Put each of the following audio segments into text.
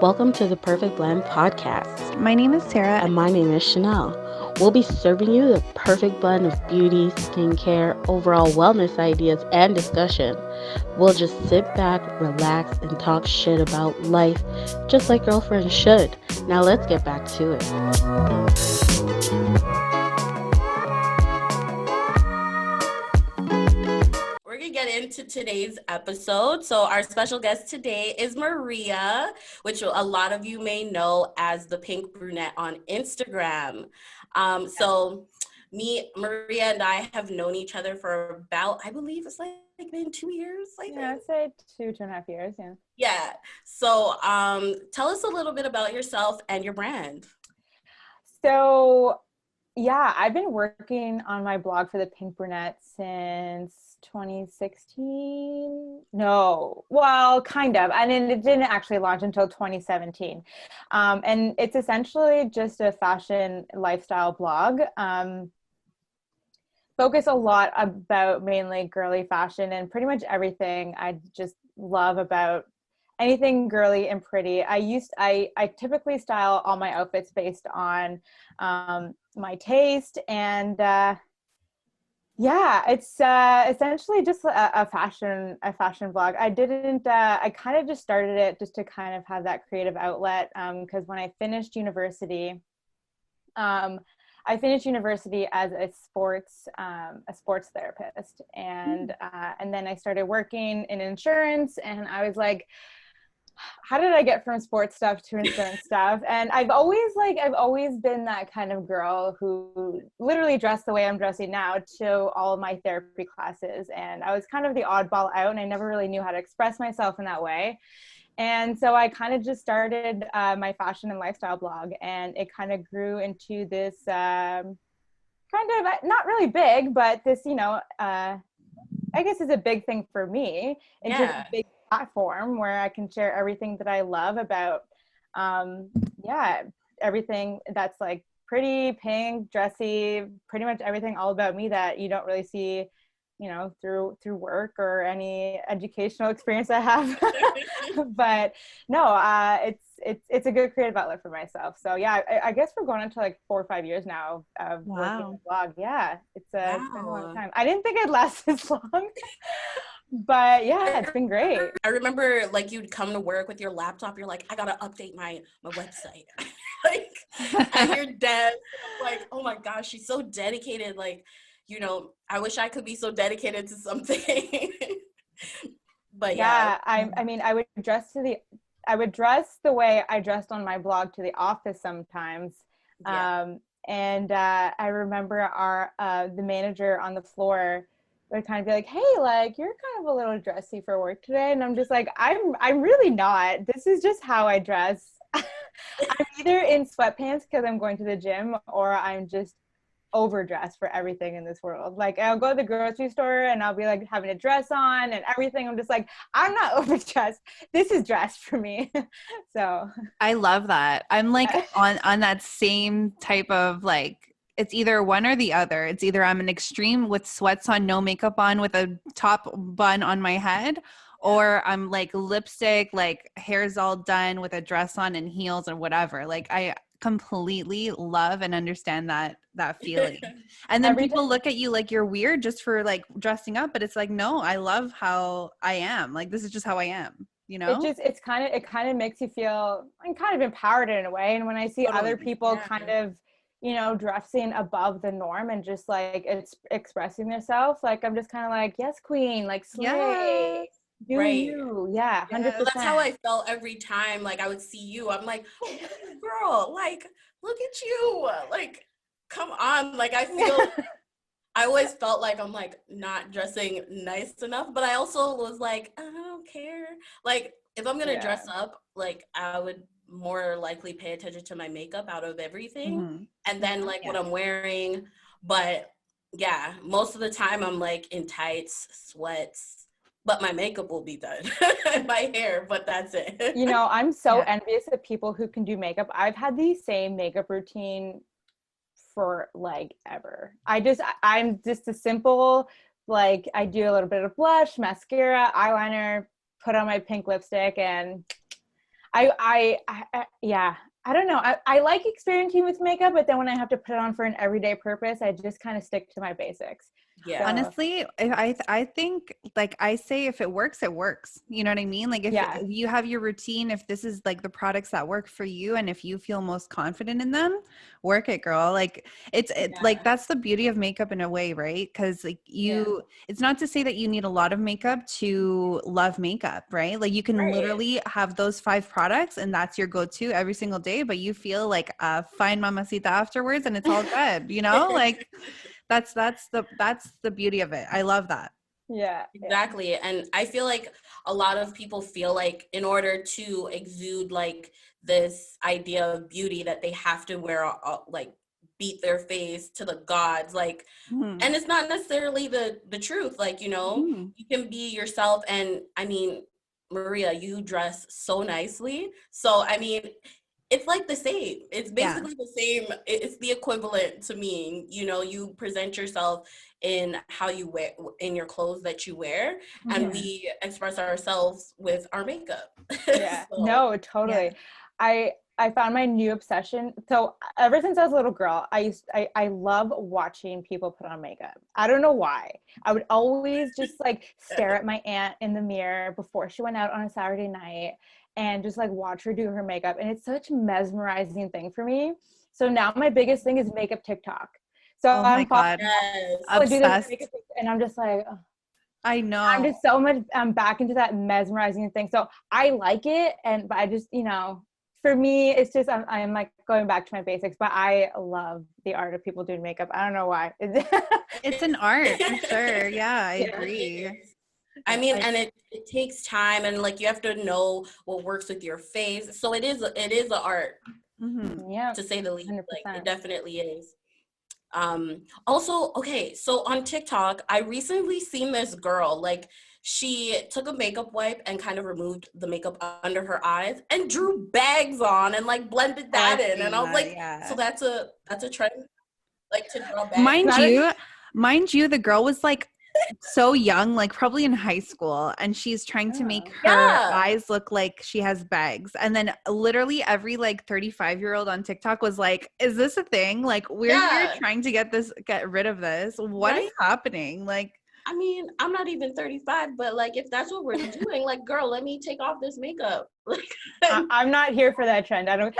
Welcome to the Perfect Blend podcast. My name is Sarah. And my name is Shenelle. We'll be serving you the perfect blend of beauty, skincare, overall wellness ideas, and discussion. We'll just sit back, relax, and talk shit about life, just like girlfriends should. Now let's get back to it. Get into today's episode. So our special guest today is Maria, which a lot of you may know as the Pink Brunette on Instagram. So Maria and I have known each other for about, I believe it's like been 2 years. I'd say 2.5 years. Yeah. So tell us a little bit about yourself and your brand. So I've been working on my blog for the Pink Brunette since 2016. No, well, kind of. And then it didn't actually launch until 2017. And it's essentially just a fashion lifestyle blog. Focus a lot about mainly girly fashion and pretty much everything I just love about anything girly and pretty. I typically style all my outfits based on my taste, and it's essentially just a fashion blog. I kind of just started it just to kind of have that creative outlet, because when I finished university, I finished university as a sports therapist, and then I started working in insurance, and I was like, how did I get from sports stuff to insurance stuff? And I've always been that kind of girl who literally dressed the way I'm dressing now to all of my therapy classes. And I was kind of the oddball out, and I never really knew how to express myself in that way. And so I kind of just started my fashion and lifestyle blog, and it kind of grew into this kind of not really big, but this, I guess is a big thing for me. It's just a big platform where I can share everything that I love about, everything that's like pretty, pink, dressy, pretty much everything all about me that you don't really see, through work or any educational experience I have. But no, it's a good creative outlet for myself. So I guess we're going into like 4 or 5 years now of working on the blog. It's been a long time. I didn't think I'd last this long. But it's been great. I remember like you'd come to work with your laptop. You're like, I gotta update my website. Like at your desk. Like, oh my gosh, she's so dedicated. Like, I wish I could be so dedicated to something. But I mean, I would dress the way I dressed on my blog to the office sometimes. And I remember the manager on the floor would kind of be like, hey, like, you're kind of a little dressy for work today. And I'm just like, I'm really not. This is just how I dress. I'm either in sweatpants because I'm going to the gym, or I'm just overdressed for everything in this world. Like, I'll go to the grocery store and I'll be like having a dress on and everything. I'm just like, I'm not overdressed. This is dressed for me. So I love that. I'm like on that same type of like, it's either one or the other. It's either I'm an extreme with sweats on, no makeup on, with a top bun on my head, or I'm like lipstick, like hair's all done with a dress on and heels or whatever. Like I completely love and understand that feeling. And then people look at you like you're weird just for like dressing up, but it's like, no, I love how I am. Like, this is just how I am. It kind of makes you feel kind of empowered in a way. And when I see other people kind of, dressing above the norm and just like it's expressing themselves, like I'm just kind of like, yes, queen, like slay. Do you. 100%. That's how I felt every time like I would see you. I'm like, oh, girl, like, look at you, like, come on. Like, I always felt like I'm like not dressing nice enough, but I also was like, I don't care. Like, if I'm gonna dress up, like, I would more likely pay attention to my makeup out of everything, and then like what I'm wearing. But most of the time I'm like in tights, sweats, but my makeup will be done. My hair, but that's it. I'm so envious of people who can do makeup. I've had the same makeup routine for like ever. I'm just a simple, like, I do a little bit of blush, mascara, eyeliner, put on my pink lipstick, and Yeah, I don't know. I like experimenting with makeup, but then when I have to put it on for an everyday purpose, I just kind of stick to my basics. Yeah. So, Honestly, I think, like I say, if it works, it works. You know what I mean? Like if yeah. you have your routine, if this is like the products that work for you, and if you feel most confident in them, work it, girl. Like it's like that's the beauty of makeup in a way, right? Because like it's not to say that you need a lot of makeup to love makeup, right? Like you can literally have those 5 products and that's your go-to every single day, but you feel like a fine mamacita afterwards, and it's all good, you know? Like that's the beauty of it. I love that. Yeah. Exactly. And I feel like a lot of people feel like in order to exude like this idea of beauty that they have to wear like beat their face to the gods, like, and it's not necessarily the truth. Like, you know, you can be yourself. And I mean, Maria, you dress so nicely. So I mean, it's like the same. It's basically the same. It's the equivalent to me. You know, you present yourself in how you wear, in your clothes that you wear, and we express ourselves with our makeup. Yeah. So, No, totally. I found my new obsession. So ever since I was a little girl, I love watching people put on makeup. I don't know why. I would always just like stare at my aunt in the mirror before she went out on a Saturday night and just like watch her do her makeup. And it's such a mesmerizing thing for me. So now my biggest thing is makeup TikTok. So Oh my I'm God. yes. I do this Obsessed. makeup and I'm just like, oh. I I'm know. just so much back into that mesmerizing thing. So I like it, but I just, for me, it's just I'm like going back to my basics. But I love the art of people doing makeup. I don't know why. It's an art for sure. Yeah, I agree. I mean, and it takes time, and like you have to know what works with your face. So it is an art, Yeah, to say the least. 100%. Like it definitely is. Also, okay, so on TikTok, I recently seen this girl, like she took a makeup wipe and kind of removed the makeup under her eyes and drew bags on and like blended that in. And I was like, so that's a trend, like to draw bags. Mind you, the girl was like so young, like probably in high school, and she's trying to make her eyes look like she has bags. And then literally every like 35-year-old on TikTok was like, is this a thing? Like we're here trying to get rid of this. What is happening? Like, I mean, I'm not even 35, but like if that's what we're doing, like girl, let me take off this makeup. Like I'm not here for that trend. I don't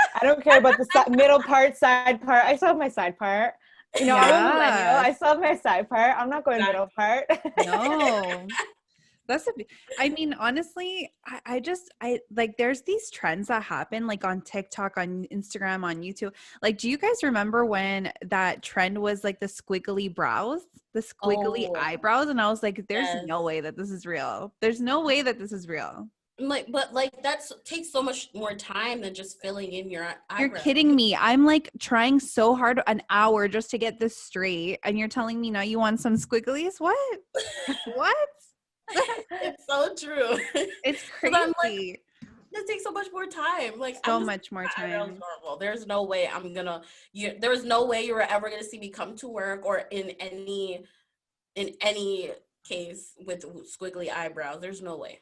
care about the middle part, side part. I still have my side part. I'm a millennial. I still have my side part. I'm not going middle part. No. I mean, honestly, I like, there's these trends that happen like on TikTok, on Instagram, on YouTube. Like, do you guys remember when that trend was like the squiggly brows, the squiggly eyebrows? And I was like, there's no way that this is real. There's no way that this is real. Like, but like that's takes so much more time than just filling in your eyebrows. You're kidding me. I'm like trying so hard, an hour just to get this straight. And you're telling me now you want some squigglies? What? What? It's so true. It's crazy. I'm like, this takes so much more time. Like so much more time. There's no way there was no way you were ever gonna see me come to work or in any case with squiggly eyebrows. There's no way.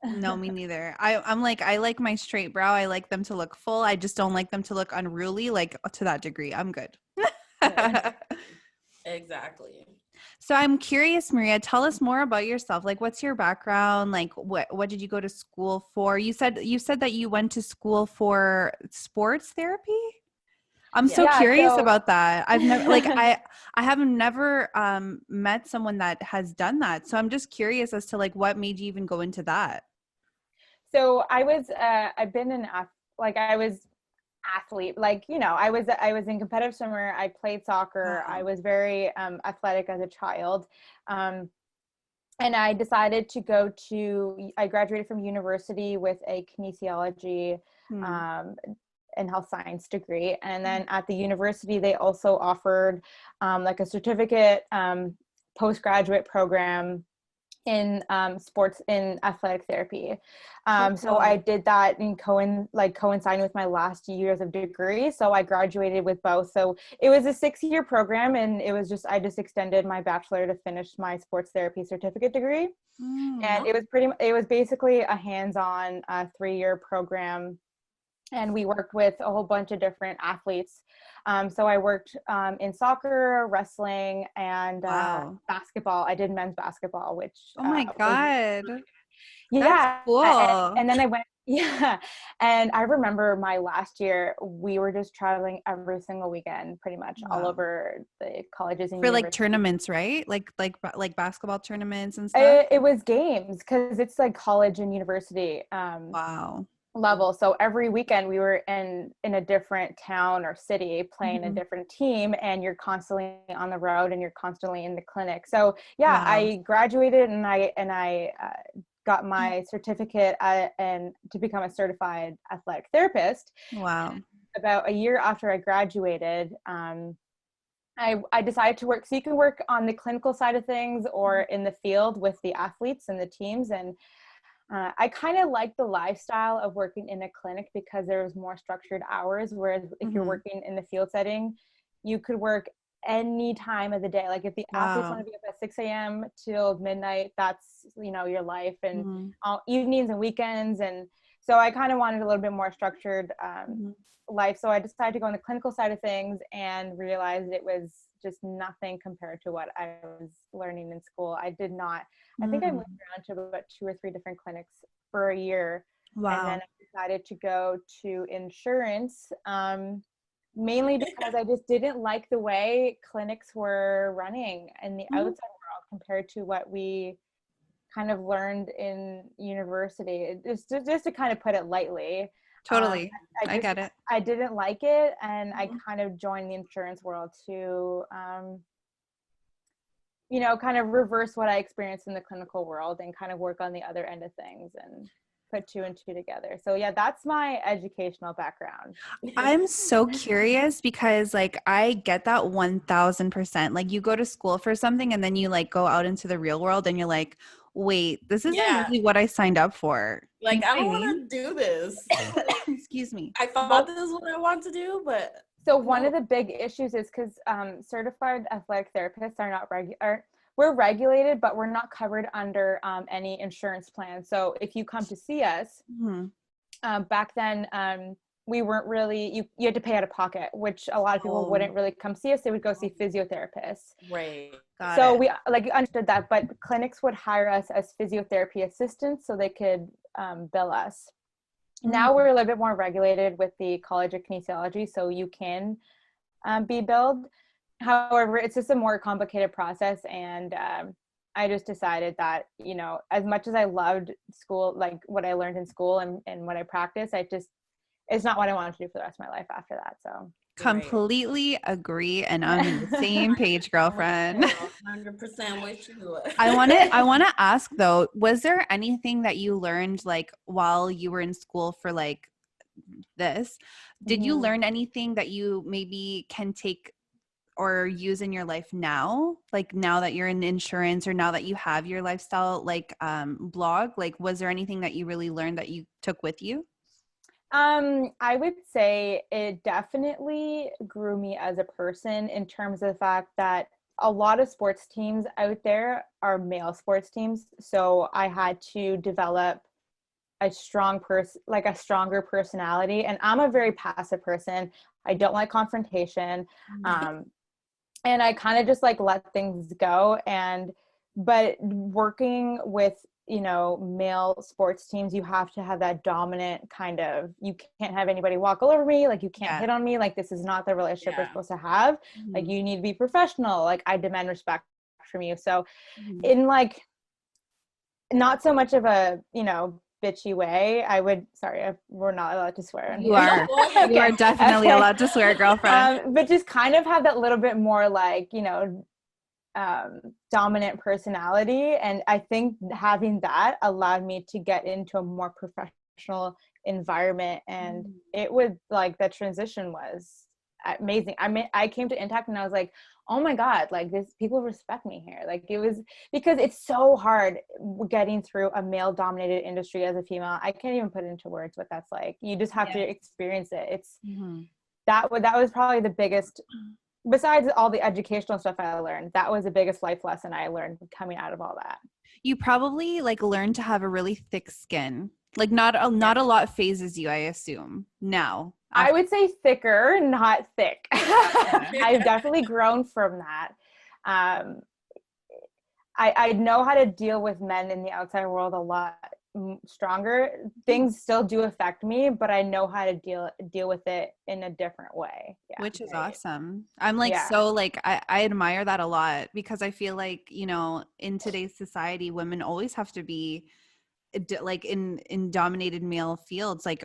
No, me neither. I'm like, I like my straight brow. I like them to look full. I just don't like them to look unruly, like to that degree. I'm good. Exactly. So I'm curious, Maria, tell us more about yourself. Like, what's your background? Like, what did you go to school for? You said that you went to school for sports therapy. I'm so curious about that. I've never I haven't never met someone that has done that. So I'm just curious as to like what made you even go into that. So I was I've been I was athlete, like, I was in competitive swimmer. I played soccer. I was very athletic as a child. And I decided to I graduated from university with a kinesiology and health science degree. And then at the university, they also offered like a certificate postgraduate program in sports, in athletic therapy. So Cool. I did that in coinciding with my last years of degree. So I graduated with both. So it was a 6-year program, and it was I just extended my bachelor to finish my sports therapy certificate degree. And it was basically a hands-on 3-year program. And we worked with a whole bunch of different athletes. So I worked in soccer, wrestling, and Wow. basketball. I did men's basketball, which Oh my God. That's yeah. cool. And then I went, yeah. And I remember my last year, we were just traveling every single weekend, pretty much all Wow. over the colleges and For like universities. tournaments, right? Like basketball tournaments and stuff. It was games, because it's like college and university. Wow. Level. So every weekend we were in a different town or city playing a Mhm. different team, and you're constantly on the road and you're constantly in the clinic. So yeah, Wow. I graduated and I got my certificate and to become a certified athletic therapist. Wow. About a year after I graduated, I decided to work. So you can work on the clinical side of things or in the field with the athletes and the teams. And I kind of like the lifestyle of working in a clinic because there was more structured hours. Whereas if you're working in the field setting, you could work any time of the day. Like if the athletes want Wow. to be up at 6 a.m. till midnight, that's, your life, and Mhm. all evenings and weekends. And so I kind of wanted a little bit more structured Mhm. life. So I decided to go on the clinical side of things and realized it was just nothing compared to what I was learning in school. I did not, I think I moved around to about 2 or 3 different clinics for a year. And then Wow. I decided to go to insurance, mainly because I just didn't like the way clinics were running in the Mhm. outside world compared to what we kind of learned in university. Just to kind of put it lightly. Totally. I I just get it. I didn't like it, and I Mhm. kind of joined the insurance world to kind of reverse what I experienced in the clinical world and kind of work on the other end of things and put 2 and 2 together. So yeah, that's my educational background. I'm so curious because like I get that 1000%. Like you go to school for something and then you like go out into the real world and you're like, wait, this isn't Yeah. really what I signed up for. You Like, know I what I don't mean? want to do this. Excuse me. I thought this is what I want to do, but So one no. of the big issues is because certified athletic therapists are not we're regulated, but we're not covered under any insurance plan. So if you come to see us, Mhm. back then, we weren't really, you had to pay out of pocket, which a lot of people Oh, wouldn't really come see us. They would go see physiotherapists. Right. got So it. we like understood that, but clinics would hire us as physiotherapy assistants so they could bill us. Now Mm. we're a little bit more regulated with the College of Kinesiology, so you can be billed. However, it's just a more complicated process, and I just decided that, as much as I loved school, like what I learned in school and what I practiced, it's not what I wanted to do for the rest of my life after that. So Right. Completely agree, and I'm in the same page, girlfriend. 100% with you. I want to ask though, was there anything that you learned like while you were in school for like this? Did you Mhm. learn anything that you maybe can take or use in your life now? Like now that you're in insurance or now that you have your lifestyle like blog, like was there anything that you really learned that you took with you? I would say it definitely grew me as a person in terms of the fact that a lot of sports teams out there are male sports teams. So I had to develop a a stronger personality. And I'm a very passive person. I don't like confrontation. Um, and I kind of just like let things go. But working with, male sports teams, you have to have that dominant kind of, you can't have anybody walk all over me. Like you can't Yeah. hit on me. Like this is not the relationship we're Yeah. supposed to have. Like Mhm. you need to be professional. Like I demand respect from you. So Mhm. in like, not so much of a, bitchy way. We're not allowed to swear in You here. No, are. go ahead. You Okay. are definitely Okay. allowed to swear, girlfriend. But just kind of have that little bit more like, dominant personality. And I think having that allowed me to get into a more professional environment. And it would like, the transition was amazing. I came to Intact and I was like, oh my God, like this, people respect me here. Like it was, because it's so hard getting through a male dominated industry as a female. I can't even put into words what that's like. You just have to experience it. It's that was probably the biggest, besides all the educational stuff I learned, that was the biggest life lesson I learned coming out of all that. You probably like learned to have a really thick skin. Like not a lot phases you, I assume. Now. I would say thicker, not thick. I've definitely grown from that. I know how to deal with men in the outside world a lot stronger. Things still do affect me, but I know how to deal with it in a different way. Yeah. Which is awesome. I'm like, so like, I admire that a lot, because I feel like, you know, in today's society, women always have to be like in dominated male fields. Like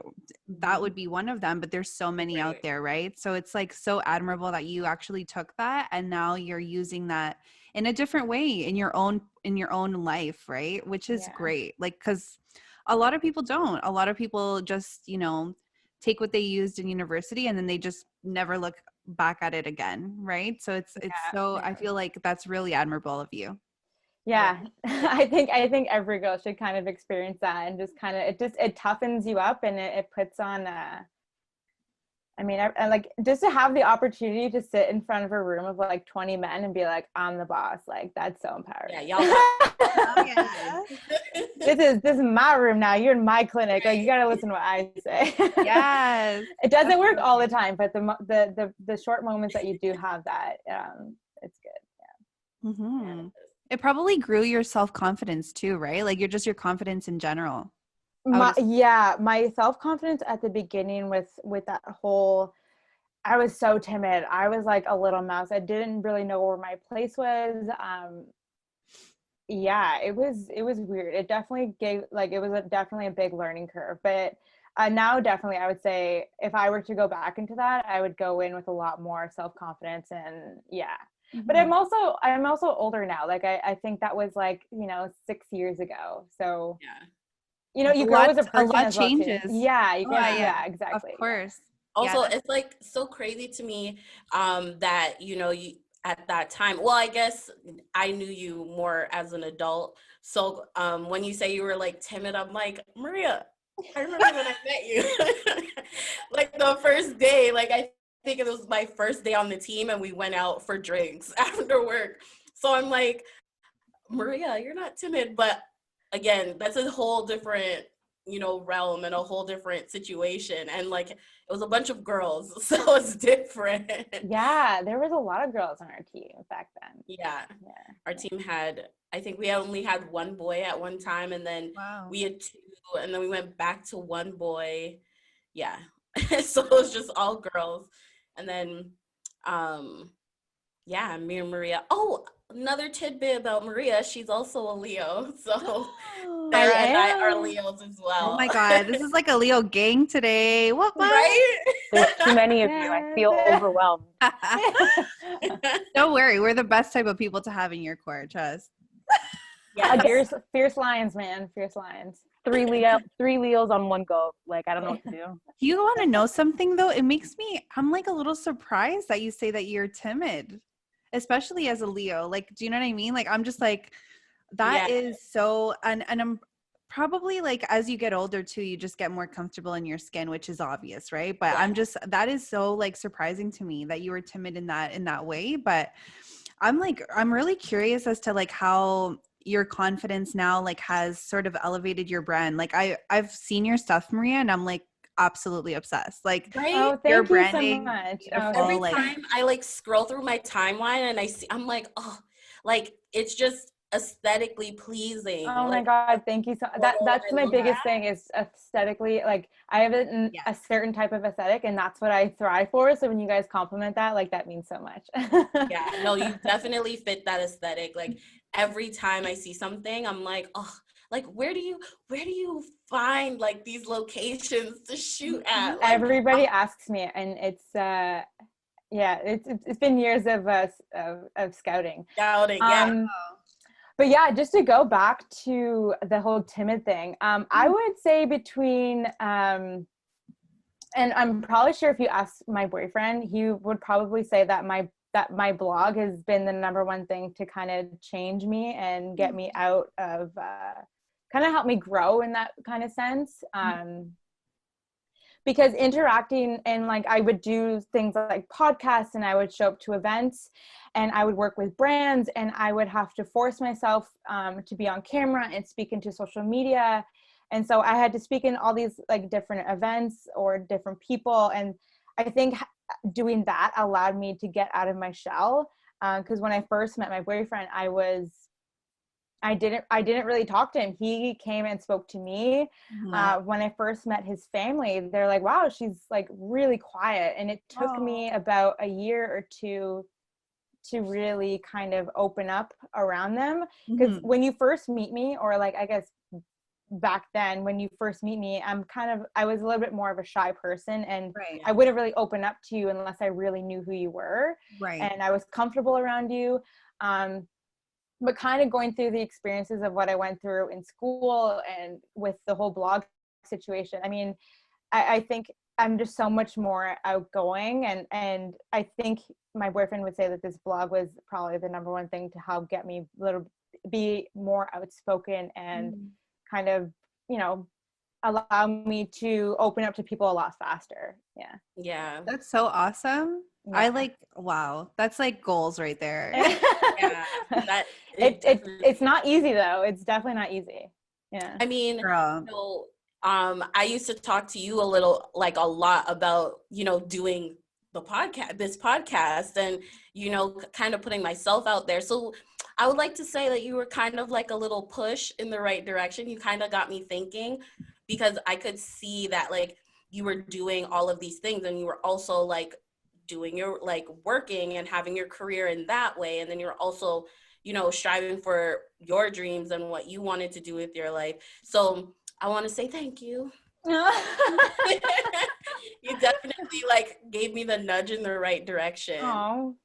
that would be one of them, but there's so many out there, right? So it's like so admirable that you actually took that and now you're using that in a different way in your own life, right? Which is great. Like, because a lot of people don't. A lot of people just, you know, take what they used in university and then they just never look back at it again, right? So it's so I feel like that's really admirable of you. Yeah. I think every girl should kind of experience that, and just kind of it toughens you up, and it puts on I like just to have the opportunity to sit in front of a room of like 20 men and be like, I'm the boss. Like that's so empowering. Yeah, y'all. This is my room now. You're in my clinic. Like you gotta listen to what I say. Yes. It doesn't work all the time, but the short moments that you do have that, it's good. Yeah. Mm-hmm. It probably grew your self-confidence too, right? Like your confidence in general. My self-confidence at the beginning with that whole, I was so timid. I was like a little mouse. I didn't really know where my place was. It was weird. It definitely definitely a big learning curve. But now definitely I would say if I were to go back into that, I would go in with a lot more self-confidence, and But I'm also older now. Like I think that was like, 6 years ago. So you grow as a person. A lot as well changes. too. Yeah, exactly. Of course. Also, it's like so crazy to me that you at that time. Well, I guess I knew you more as an adult. So when you say you were like timid, I'm like, Maria, I remember when I met you. Like the first day, like I think it was my first day on the team and we went out for drinks after work. So I'm like, Maria, you're not timid. But again, that's a whole different, realm and a whole different situation. And like, it was a bunch of girls, so it's different. Yeah, there was a lot of girls on our team back then. Yeah. Our team I think we only had one boy at one time, and then we had two, and then we went back to one boy. Yeah. So it was just all girls. And then, me and Maria. Oh, another tidbit about Maria, she's also a Leo. So Sarah and I are Leos as well. Oh my God, this is like a Leo gang today. What? Right? There's too many of you. I feel overwhelmed. Don't worry, we're the best type of people to have in your court, trust. Yeah, fierce lions, man. Fierce lions. 3 Leos on one go. Like, I don't know what to do. You want to know something though? I'm like a little surprised that you say that you're timid, especially as a Leo. Like, do you know what I mean? Like, I'm just like, that is so, and I'm probably like, as you get older too, you just get more comfortable in your skin, which is obvious, right? But that is so like surprising to me that you were timid in that way. But I'm really curious as to like how your confidence now like has sort of elevated your brand. Like I've seen your stuff, Maria, and I'm like absolutely obsessed. Like your branding. So much. Every time I like scroll through my timeline and I'm like, oh, like it's just aesthetically pleasing. Oh my God, thank you so much. That's my biggest thing is aesthetically, like I have a certain type of aesthetic, and that's what I thrive for. So when you guys compliment that, like that means so much. Yeah, no, you definitely fit that aesthetic. Like every time I see something, I'm like, oh, like where do you find like these locations to shoot at? Like, everybody asks me, and it's it's been years of scouting. But yeah, just to go back to the whole timid thing, I would say between And I'm probably sure if you ask my boyfriend, he would probably say that my blog has been the number one thing to kind of change me and get me out of kind of help me grow in that kind of sense. Because interacting and like I would do things like podcasts and I would show up to events and I would work with brands and I would have to force myself to be on camera and speak into social media. And so I had to speak in all these like different events or different people. And I think doing that allowed me to get out of my shell. Because when I first met my boyfriend, I didn't really talk to him. He came and spoke to me. When I first met his family, they're like, wow, she's like really quiet. And it took me about a year or two to really kind of open up around them. Because when you first meet me, or like, I guess back then when you first meet me, I was a little bit more of a shy person and I wouldn't really open up to you unless I really knew who you were. And I was comfortable around you. But kind of going through the experiences of what I went through in school and with the whole blog situation, I mean, I think I'm just so much more outgoing. And I think my boyfriend would say that this blog was probably the number one thing to help get me be more outspoken and kind of, you know, allow me to open up to people a lot faster. Yeah. That's so awesome. Yeah. I like, wow, that's like goals right there. Yeah. It's not easy though. It's definitely not easy. Yeah. I mean, Girl. so, I used to talk to you a lot about, you know, doing this podcast and, you know, kind of putting myself out there. So I would like to say that you were kind of like a little push in the right direction. You kind of got me thinking because I could see that like you were doing all of these things and you were also like doing your like working and having your career in that way. And then you're also, you know, striving for your dreams and what you wanted to do with your life. So I want to say thank you. You definitely like gave me the nudge in the right direction. Oh,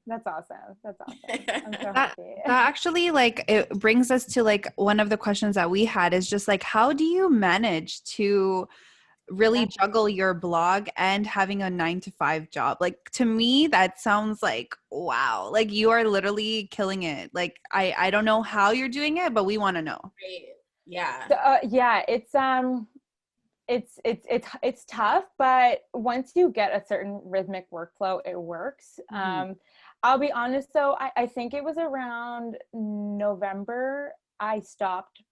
that's awesome. That's awesome. I'm so That happy. actually like it brings us to like one of the questions that we had is just like, how do you manage to really juggle your blog and having a 9-to-5 job? Like to me, that sounds like, wow, like you are literally killing it. Like I don't know how you're doing it, but we want to know. Right. Yeah. So, yeah, it's tough, but once you get a certain rhythmic workflow, it works. I'll be honest though, I think it was around November I stopped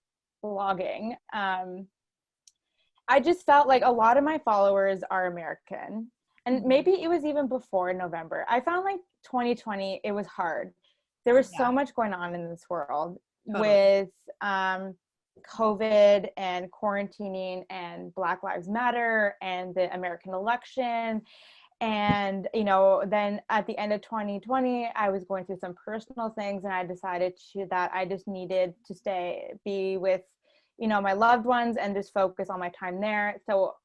blogging. I just felt like a lot of my followers are American, and maybe it was even before November. I found like 2020, it was hard. There was so much going on in this world with COVID and quarantining and Black Lives Matter and the American election. And, you know, then at the end of 2020, I was going through some personal things and I decided that I just needed to be with, you know, my loved ones and just focus on my time there. So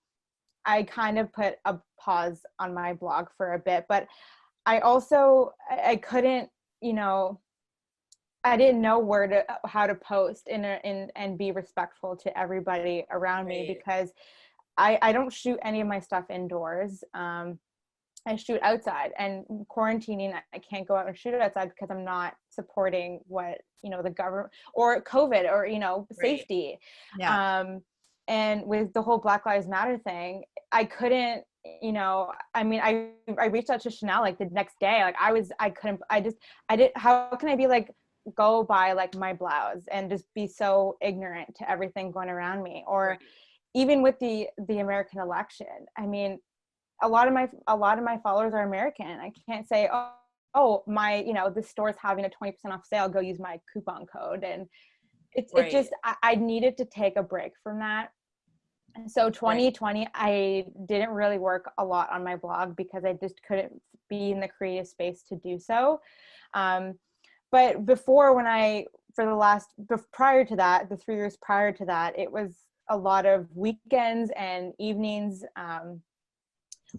I kind of put a pause on my blog for a bit, but I also, I couldn't, you know, I didn't know how to post and be respectful to everybody around me because I don't shoot any of my stuff indoors. I shoot outside, and quarantining, I can't go out and shoot outside because I'm not supporting what, you know, the government or COVID or, you know, safety. And with the whole Black Lives Matter thing, I couldn't, you know, I mean, I reached out to Shenelle like the next day. Like how can I be like, go buy like my blouse and just be so ignorant to everything going around me? Or even with the American election, I mean, a lot of my followers are American. I can't say, oh, my, you know, this store's having a 20% off sale, go use my coupon code. And it just, I needed to take a break from that. So 2020, I didn't really work a lot on my blog because I just couldn't be in the creative space to do so. But prior to that, the 3 years prior to that, it was a lot of weekends and evenings,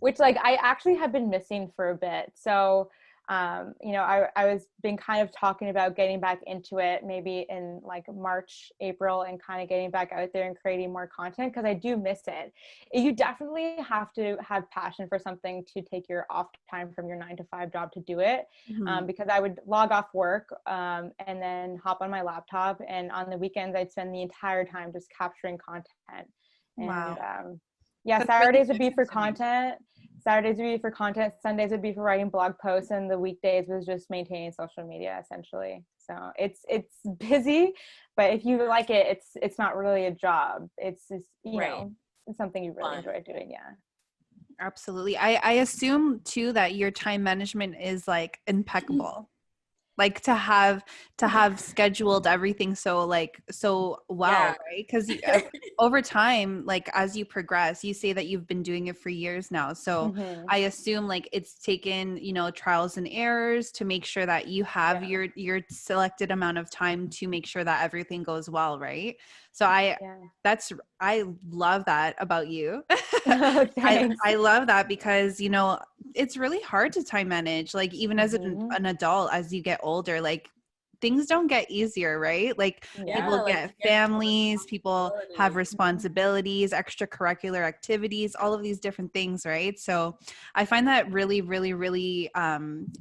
which like I actually have been missing for a bit. So You know, I was been kind of talking about getting back into it maybe in like March, April, and kind of getting back out there and creating more content, because I do miss it. You definitely have to have passion for something to take your off time from your 9 to 5 job to do it. Mhm. Because I would log off work and then hop on my laptop, and on the weekends I'd spend the entire time just capturing content. Wow. And yeah, That's really Saturdays would be for time-consuming. content. Saturdays would be for content. Sundays would be for writing blog posts, and the weekdays was just maintaining social media essentially. So it's busy, but if you like it, it's not really a job. It's just, you Right. know, it's something you really Fun. enjoy doing. Yeah. Absolutely. I assume too that your time management is like impeccable. Like to have scheduled everything so well, Yeah. right? Because over time, like as you progress, you say that you've been doing it for years now, so Mm-hmm. I assume like it's taken, you know, trials and errors to make sure that you have your selected amount of time to make sure that everything goes well, right? So I love that about you. Thanks. I love that, because you know it's really hard to time manage, like even as Mm-hmm. an adult, as you get older, like things don't get easier, right? Like Yeah. people Like get you get more families, people have responsibility. responsibilities, extracurricular activities, all of these different things, right? So I find that really, really, really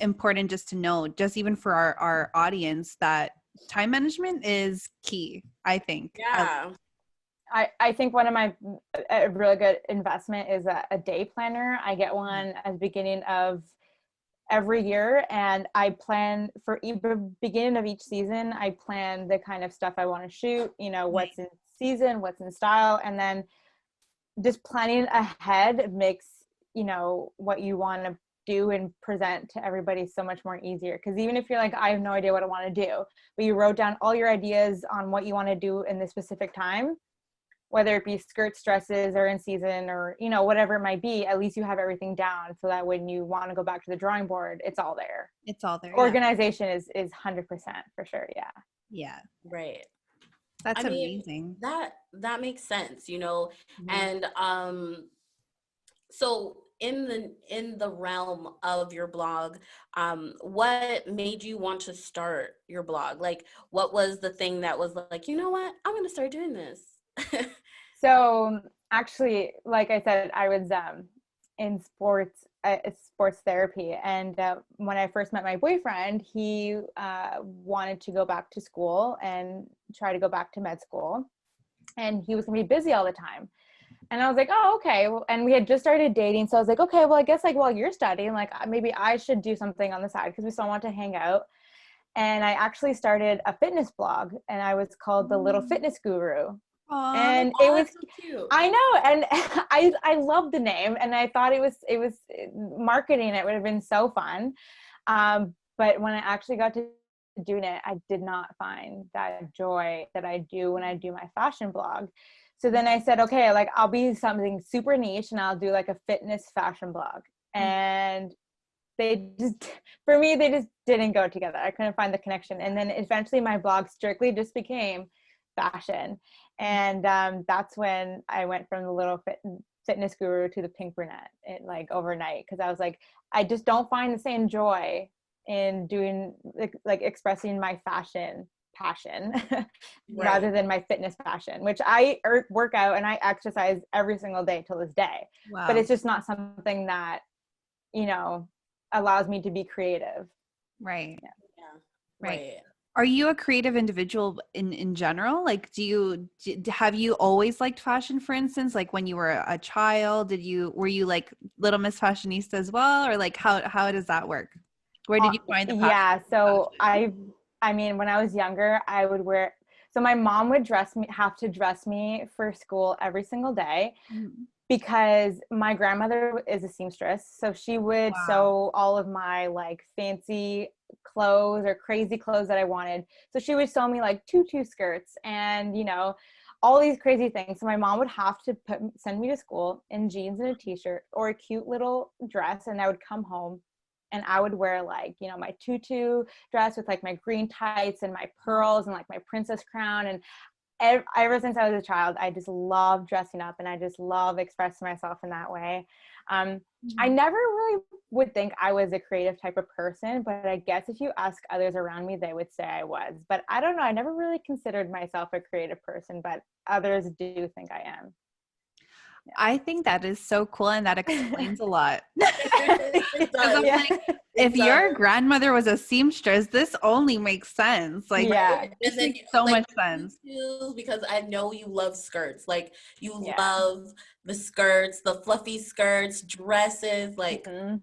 important just to know, just even for our audience, that time management is key, I think. Yeah. I think one of my a really good investment is a day planner. I get one at the beginning of every year, and I plan for the beginning of each season. I plan the kind of stuff I want to shoot, you know, what's in season, what's in style, and then just planning ahead makes, you know, what you want to do and present to everybody so much more easier. Because even if you're like, I have no idea what I want to do, but you wrote down all your ideas on what you want to do in this specific time, whether it be skirts, dresses, or in season, or, you know, whatever it might be, at least you have everything down so that when you want to go back to the drawing board, it's all there. It's all there. Organization is 100% for sure. Yeah. Yeah. Right. That's I mean, amazing. that makes sense, you know. Mhm. And so in the realm of your blog, what made you want to start your blog? Like, what was the thing that was like, you know what, I'm gonna start doing this? So actually, like I said, I was in sports therapy, and when I first met my boyfriend, he wanted to go back to school and try to go back to med school, and he was gonna be busy all the time. And I was like, oh, okay. Well, and we had just started dating. So I was like, okay, well, I guess like while you're studying, like maybe I should do something on the side, because we still want to hang out. And I actually started a fitness blog, and I was called The Little Fitness Guru. Aw. And it Oh, was, that's so cute. I know. And I loved the name, and I thought it was marketing. It would have been so fun. But when I actually got to doing it, I did not find that joy that I do when I do my fashion blog. So then I said, okay, like I'll be something super niche, and I'll do like a fitness fashion blog. And they just, for me, they just didn't go together. I couldn't find the connection. And then eventually my blog strictly just became fashion. And that's when I went from the little fitness guru to the Pink Brunette, like overnight. Cause I was like, I just don't find the same joy in doing like expressing my fashion passion rather than my fitness passion, which I work out and I exercise every single day till this day. Wow. But it's just not something that, you know, allows me to be creative. Right. Yeah. Right. Right. Are you a creative individual in general? Like, have you always liked fashion, for instance? Like when you were a child, were you like Little Miss Fashionista as well? Or like, how does that work? Where did you find the passion? Yeah. So Fashion? I mean, when I was younger, I would so my mom would have to dress me for school every single day, Mhm. because my grandmother is a seamstress. So she would Wow. sew all of my like fancy clothes or crazy clothes that I wanted. So she would sew me like tutu skirts and, you know, all these crazy things. So my mom would have to send me to school in jeans and a t-shirt or a cute little dress. And I would come home and I would wear like, you know, my tutu dress with like my green tights and my pearls and like my princess crown. And ever since I was a child, I just love dressing up and I just love expressing myself in that way. I never really would think I was a creative type of person, but I guess if you ask others around me, they would say I was. But I don't know. I never really considered myself a creative person, but others do think I am. I think that is so cool, and that explains a lot. It Because I'm does. like, if your grandmother was a seamstress, this only makes sense. Like, Yeah. this And then makes so like much sense. because I know you love skirts. Like you Yeah. love the skirts, the fluffy skirts, dresses, like Mhm.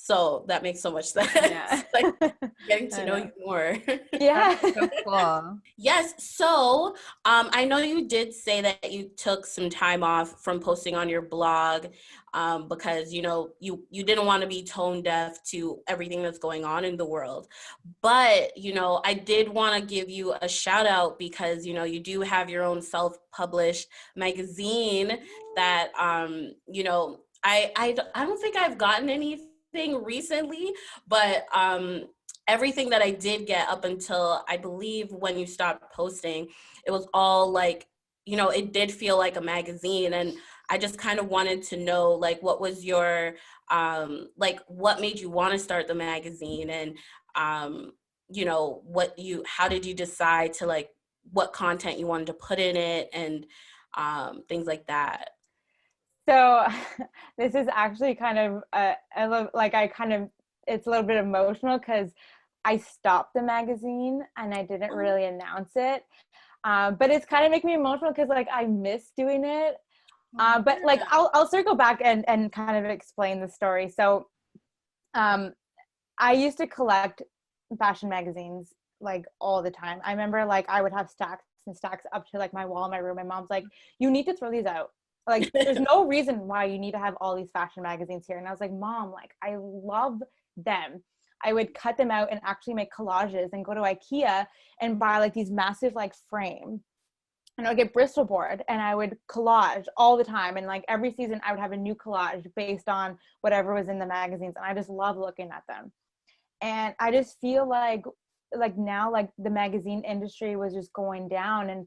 so that makes so much sense. Yeah. Like getting to I know know. you more. Yeah. So cool. Yes. So I know you did say that you took some time off from posting on your blog because you know you didn't want to be tone deaf to everything that's going on in the world. But you know, I did want to give you a shout out because you know you do have your own self-published magazine that you know I don't think I've gotten anything recently, but everything that I did get up until I believe when you stopped posting, it was all like, you know, it did feel like a magazine. And I just kind of wanted to know, like, what was your, like, what made you want to start the magazine? And, you know, how did you decide to, like, what content you wanted to put in it and things like that? So this is actually kind of, it's a little bit emotional because I stopped the magazine and I didn't really announce it. But it's kind of making me emotional because like I miss doing it. But like I'll circle back and kind of explain the story. So I used to collect fashion magazines like all the time. I remember like I would have stacks and stacks up to like my wall in my room. My mom's like, you need to throw these out. Like there's no reason why you need to have all these fashion magazines here. And I was like, Mom, like I love them. I would cut them out and actually make collages and go to IKEA and buy like these massive like frame. And I would get Bristol board and I would collage all the time. And like every season I would have a new collage based on whatever was in the magazines. And I just love looking at them. And I just feel like now like the magazine industry was just going down, and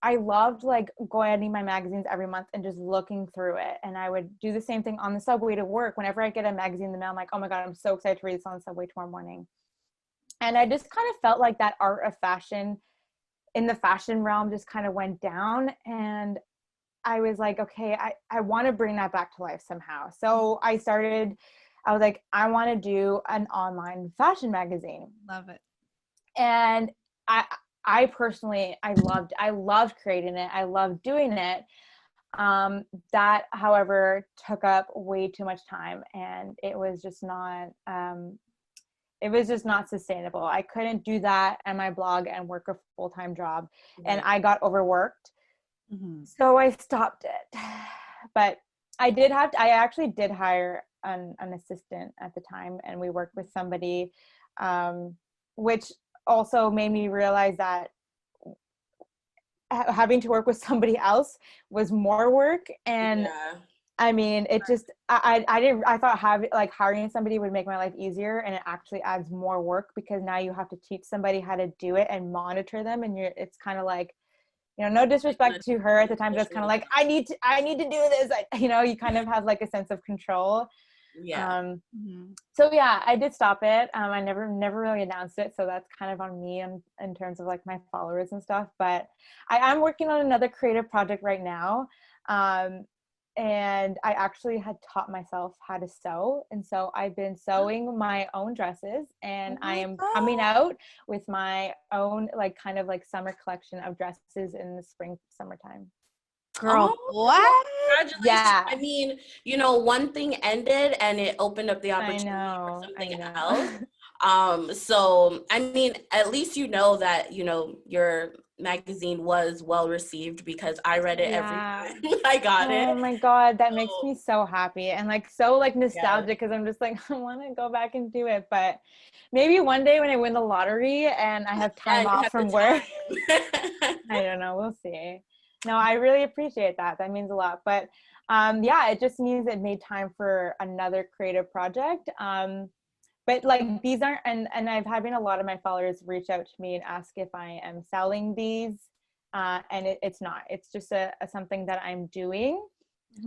I loved like going my magazines every month and just looking through it. And I would do the same thing on the subway to work. Whenever I get a magazine in the mail, I'm like, oh my God, I'm so excited to read this on the subway tomorrow morning. And I just kind of felt like that art of fashion in the fashion realm just kind of went down. And I was like, okay, I want to bring that back to life somehow. So I was like, I want to do an online fashion magazine. Love it. And I personally, I loved creating it. I loved doing it. That, however, took up way too much time, and it was just not sustainable. I couldn't do that and my blog and work a full-time job. Right. And I got overworked. Mm-hmm. So I stopped it. But I actually did hire an assistant at the time, and we worked with somebody, which also made me realize that having to work with somebody else was more work. And yeah. I mean, it just, I thought hiring somebody would make my life easier, and it actually adds more work because now you have to teach somebody how to do it and monitor them. And it's kind of like, you know, no disrespect to her at the time, but it's kind of like, I need to do this. You know, you kind of have like a sense of control. Yeah. So yeah, I did stop it. I never really announced it. So that's kind of on me in terms of like my followers and stuff, but I am working on another creative project right now. And I actually had taught myself how to sew. And so I've been sewing my own dresses, and I am coming out with my own like kind of like summer collection of dresses in the summertime. Girl, what? Congratulations. Yeah. I mean, you know, one thing ended and it opened up the opportunity for something else. So I mean, at least you know that, you know, your magazine was well received because I read it every time I got it. Oh my God, that makes me so happy and like so like nostalgic because I'm just like, I want to go back and do it. But maybe one day when I win the lottery and I have time off from work, I don't know, we'll see. No, I really appreciate that. That means a lot. But yeah, it just means it made time for another creative project. But like these aren't, and I've having a lot of my followers reach out to me and ask if I am selling these and it's not. It's just a something that I'm doing.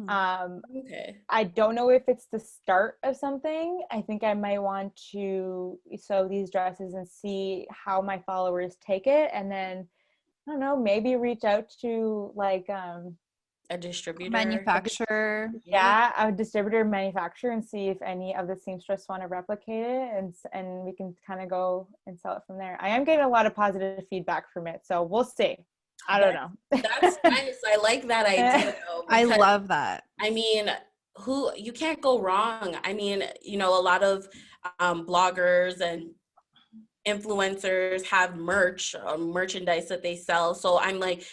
Okay. I don't know if it's the start of something. I think I might want to sew these dresses and see how my followers take it, and then I don't know, maybe reach out to like A distributor. Manufacturer. a distributor manufacturer and see if any of the seamstress want to replicate it, and we can kind of go and sell it from there. I am getting a lot of positive feedback from it, so we'll see. I don't know. That's nice. I like that idea though. I Because, love that. I mean, you can't go wrong. I mean, you know, a lot of bloggers and influencers have merchandise that they sell. So I'm like,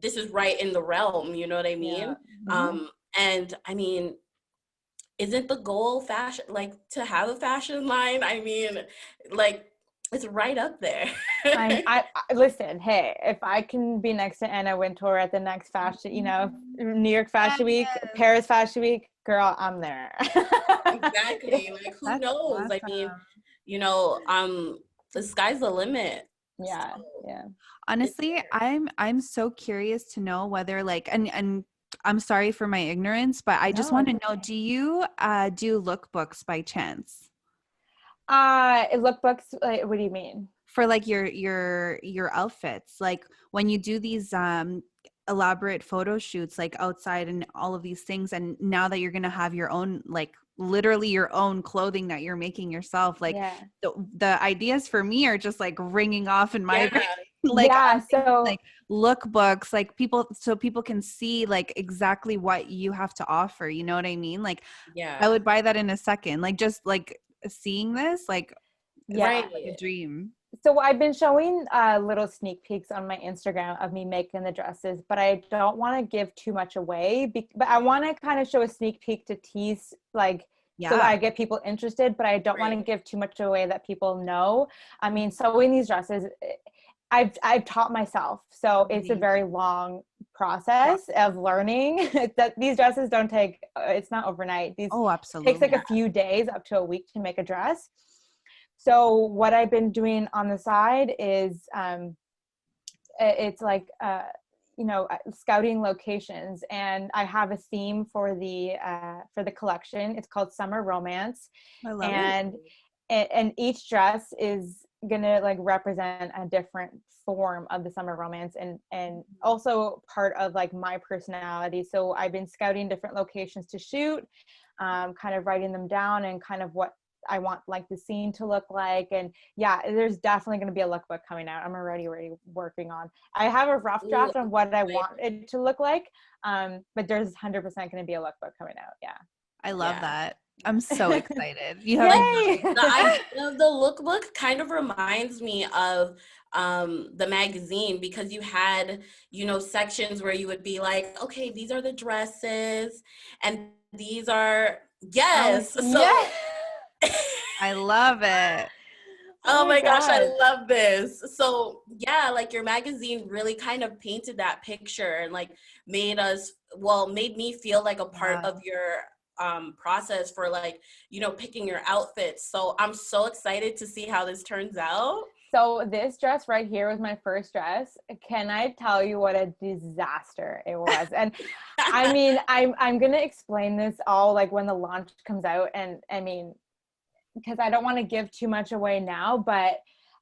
this is right in the realm, you know what I mean? Yeah. And I mean, isn't the goal fashion, like to have a fashion line? I mean, like it's right up there. I listen, hey, if I can be next to Anna Wintour at the next fashion, you know, New York Fashion Week, Paris Fashion Week, girl, I'm there. Exactly. Like who That's knows? I mean, you know, the sky's the limit. Yeah. So, Yeah. Honestly, I'm so curious to know whether like and I'm sorry for my ignorance, but I just No, want to it's know, do you do lookbooks by chance? Lookbooks, like, what do you mean? For like your outfits, like when you do these elaborate photo shoots like outside and all of these things, and now that you're gonna have your own, like literally your own clothing that you're making yourself, like Yeah. the ideas for me are just like ringing off in my brain. Like yeah, I'm thinking, so like lookbooks, like people can see like exactly what you have to offer, you know what I mean? Like yeah. I would buy that in a second, like just like seeing this, like it's yeah. like a dream. So I've been showing little sneak peeks on my Instagram of me making the dresses, but I don't want to give too much away. But I want to kind of show a sneak peek to tease, like, so I get people interested, but I don't want to give too much away that people know. I mean, sewing these dresses, I've taught myself, so it's a very long process of learning. That these dresses don't take, it's not overnight. Absolutely. It takes like a few days up to a week to make a dress. So what I've been doing on the side is it's like you know, scouting locations, and I have a theme for the collection. It's called Summer Romance, I love and each dress is gonna like represent a different form of the summer romance, and also part of like my personality. So I've been scouting different locations to shoot, kind of writing them down and kind of what I want like the scene to look like. And yeah, there's definitely going to be a lookbook coming out. I'm already working on. I have a rough draft on what I want it to look like, but there's 100% going to be a lookbook coming out. Yeah, I love that. I'm so excited. You Yay! have The idea of the lookbook kind of reminds me of the magazine, because you had, you know, sections where you would be like, okay, these are the dresses and these are so I love it. Oh my gosh, I love this. So yeah, like your magazine really kind of painted that picture and like made me feel like a part of your process for like, you know, picking your outfits. So I'm so excited to see how this turns out. So this dress right here was my first dress. Can I tell you what a disaster it was? And I mean, I'm gonna explain this all like when the launch comes out, and I mean, because I don't want to give too much away now, but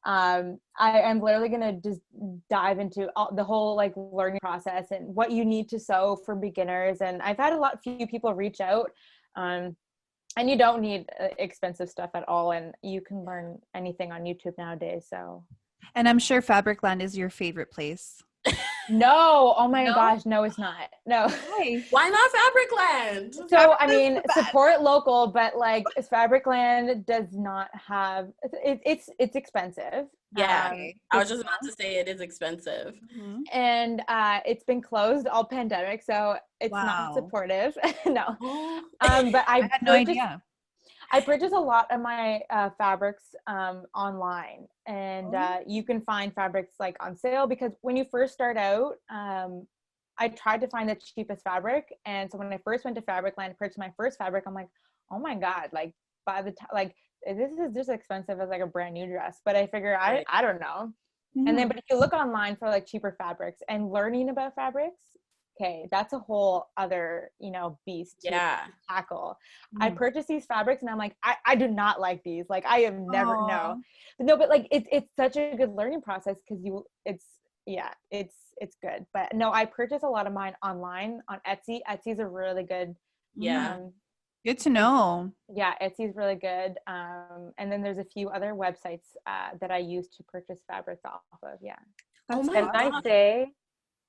I am literally going to just dive into the whole like learning process and what you need to sew for beginners. And I've had few people reach out, and you don't need expensive stuff at all. And you can learn anything on YouTube nowadays. So, and I'm sure Fabricland is your favorite place. No, oh my gosh, no, it's not. No. Why not Fabricland? So I mean, support local, but like Fabricland does not have. It's expensive. Yeah, I was just about to say it is expensive, and it's been closed all pandemic, so it's not supportive. No, but I had no idea. I purchase a lot of my fabrics online, and you can find fabrics like on sale, because when you first start out, I tried to find the cheapest fabric. And so when I first went to Fabricland to purchase my first fabric, I'm like, oh my God, like by the time, like this is just expensive as like a brand new dress. But I figure I don't know. And then, but if you look online for like cheaper fabrics and learning about fabrics, okay, that's a whole other, you know, beast to tackle. I purchased these fabrics and I'm like, I do not like these. Like I have never, no, but like it's such a good learning process because it's good. But no, I purchase a lot of mine online on Etsy. Etsy's a really good, good to know. Yeah, Etsy's really good. And then there's a few other websites that I use to purchase fabrics off of. Yeah. Can I say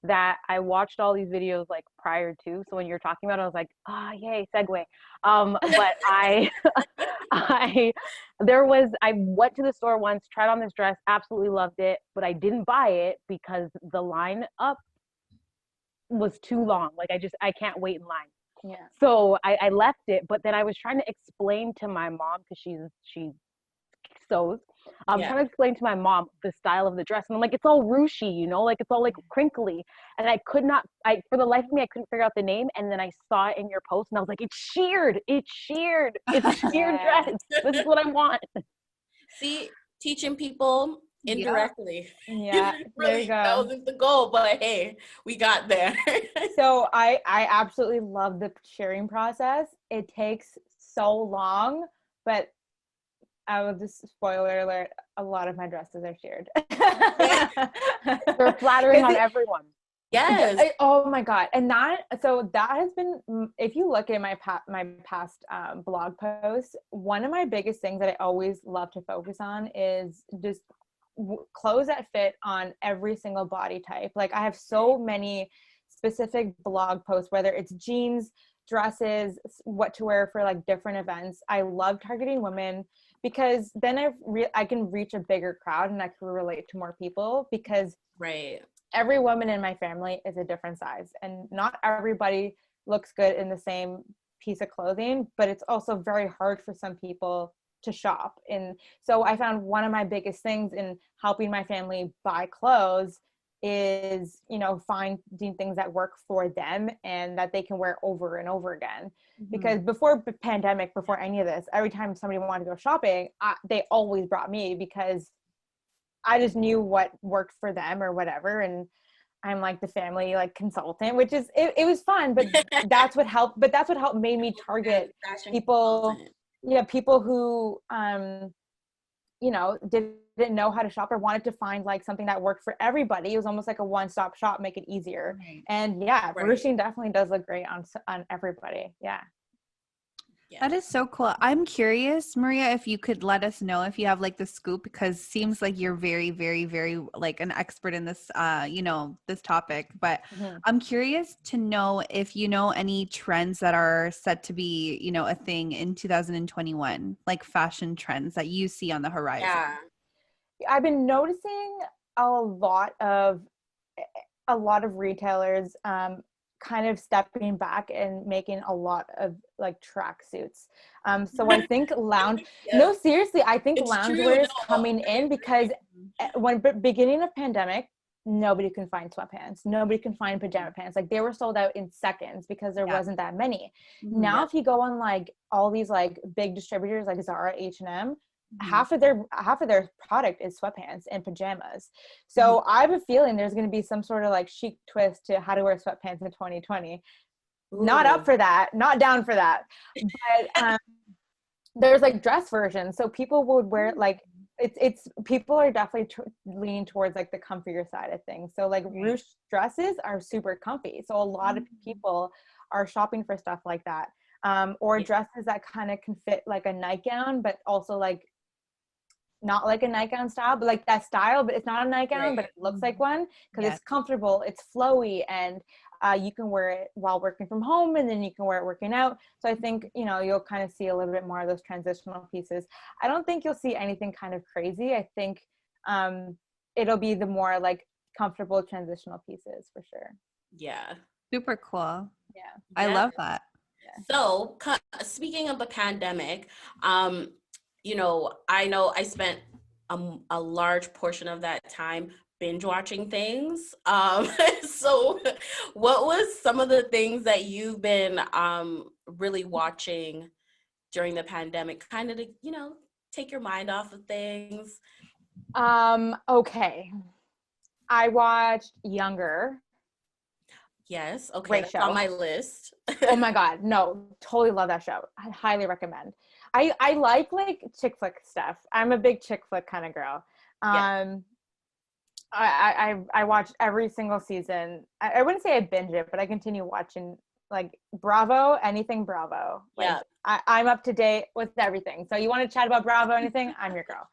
that I watched all these videos like prior to, so when you're talking about it, I was like, yay, segue. But I went to the store once, tried on this dress, absolutely loved it, but I didn't buy it because the line up was too long. Like I can't wait in line. Yeah. So I left it, but then I was trying to explain to my mom, because she sews. I'm trying to explain to my mom the style of the dress, and I'm like, it's all ruchy, you know, like it's all like crinkly, and I could not, for the life of me, I couldn't figure out the name. And then I saw it in your post, and I was like, it's sheared dress. This is what I want. See, teaching people indirectly. Yeah, there you go. That wasn't the goal, but hey, we got there. So I absolutely love the shearing process. It takes so long, but I will just, spoiler alert, a lot of my dresses are sheared. They're flattering on everyone. Yes. Oh my God. And that has been, if you look at my past blog posts, one of my biggest things that I always love to focus on is just clothes that fit on every single body type. Like I have so many specific blog posts, whether it's jeans, dresses, what to wear for like different events. I love targeting women because then I can reach a bigger crowd and I can relate to more people, because every woman in my family is a different size and not everybody looks good in the same piece of clothing, but it's also very hard for some people to shop. And so I found one of my biggest things in helping my family buy clothes is, you know, finding things that work for them and that they can wear over and over again. Because before the pandemic, before any of this, every time somebody wanted to go shopping, they always brought me because I just knew what worked for them or whatever. And I'm like the family like consultant, which is, it was fun, but that's what helped made me target people. Yeah. People who, you know, didn't know how to shop or wanted to find like something that worked for everybody. It was almost like a one-stop shop, make it easier. And ruching definitely does look great on everybody. Yeah. That is so cool. I'm curious, Maria, if you could let us know if you have like the scoop, because seems like you're very, very, very like an expert in this, you know, this topic, but I'm curious to know if you know any trends that are set to be, you know, a thing in 2021, like fashion trends that you see on the horizon. Yeah. I've been noticing a lot of retailers, kind of stepping back and making a lot of like track suits. So I think no, seriously, I think loungewear is coming in because when beginning of pandemic, nobody can find sweatpants. Nobody can find pajama pants. Like they were sold out in seconds because there wasn't that many. Now, if you go on like all these like big distributors like Zara, H&M, half of their product is sweatpants and pajamas. So I have a feeling there's going to be some sort of like chic twist to how to wear sweatpants in 2020. Not up for that, not down for that. But there's like dress versions, so people would wear like it's people are definitely leaning towards like the comfier side of things. So like ruche dresses are super comfy, so a lot of people are shopping for stuff like that, or dresses that kind of can fit like a nightgown, but also like not like a nightgown style, but like that style, but it's not a nightgown, but it looks like one because it's comfortable, it's flowy, and you can wear it while working from home, and then you can wear it working out. So I think, you know, you'll kind of see a little bit more of those transitional pieces. I don't think you'll see anything kind of crazy. I think it'll be the more like comfortable transitional pieces for sure. Yeah. Super cool. Yeah. I love that. Yeah. So speaking of the pandemic, you know I spent a large portion of that time binge watching things. So what was some of the things that you've been really watching during the pandemic, kind of to, you know, take your mind off of things? Okay. I watched Younger. Yes. Okay. Great That's show. on my list. Oh my God. No, totally love that show. I highly recommend. I like chick flick stuff. I'm a big chick flick kind of girl. Yeah. I watched every single season. I wouldn't say I binge it, but I continue watching like Bravo, anything Bravo. Like Yeah. I'm up to date with everything. So you want to chat about Bravo, anything? I'm your girl.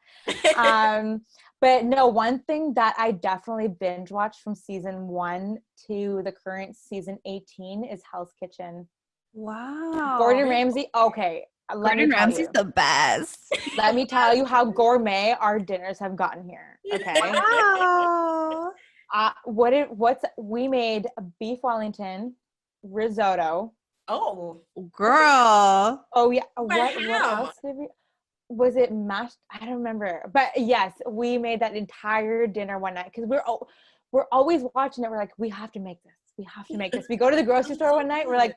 But no, one thing that I definitely binge watched from season 1 to the current season 18 is Hell's Kitchen. Wow. Gordon Ramsay. Okay. Gordon Ramsay's the best. Let me tell you how gourmet our dinners have gotten here. Okay. Wow. We made beef Wellington, risotto. Oh, Girl. Oh yeah. What ham. else did we? Was it mashed? I don't remember. But yes, we made that entire dinner one night because we're always watching it. We're like, we have to make this. We have to make this. We go to the grocery store one night. We're like,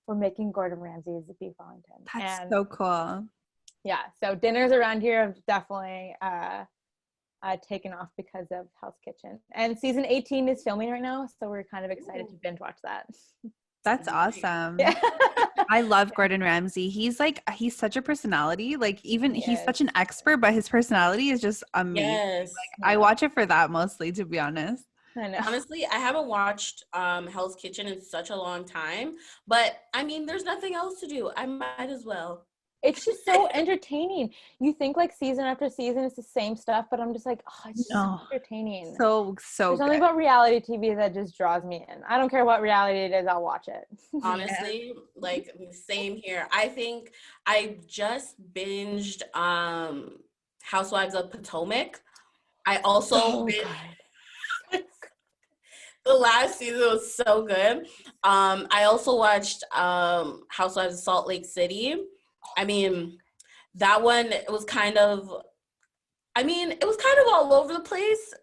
we're making Gordon Ramsay's beef Wellington. That's so cool. Yeah. So dinners around here have definitely taken off because of Hell's Kitchen. And season 18 is filming right now, so we're kind of excited to binge watch that. That's awesome. Yeah. I love Gordon Ramsay. He's such a personality. Like he's such an expert, but his personality is just amazing. Yes. I watch it for that mostly, to be honest. I know. Honestly, I haven't watched Hell's Kitchen in such a long time, but I mean, there's nothing else to do. I might as well. It's just so entertaining. You think like season after season it's the same stuff, but I'm just like, oh, it's so entertaining. So There's something about reality TV that just draws me in. I don't care what reality it is, I'll watch it. Honestly, like same here. I think I just binged Housewives of Potomac. I also the last season was so good. I also watched Housewives of Salt Lake City. I mean, that one, it was kind of all over the place.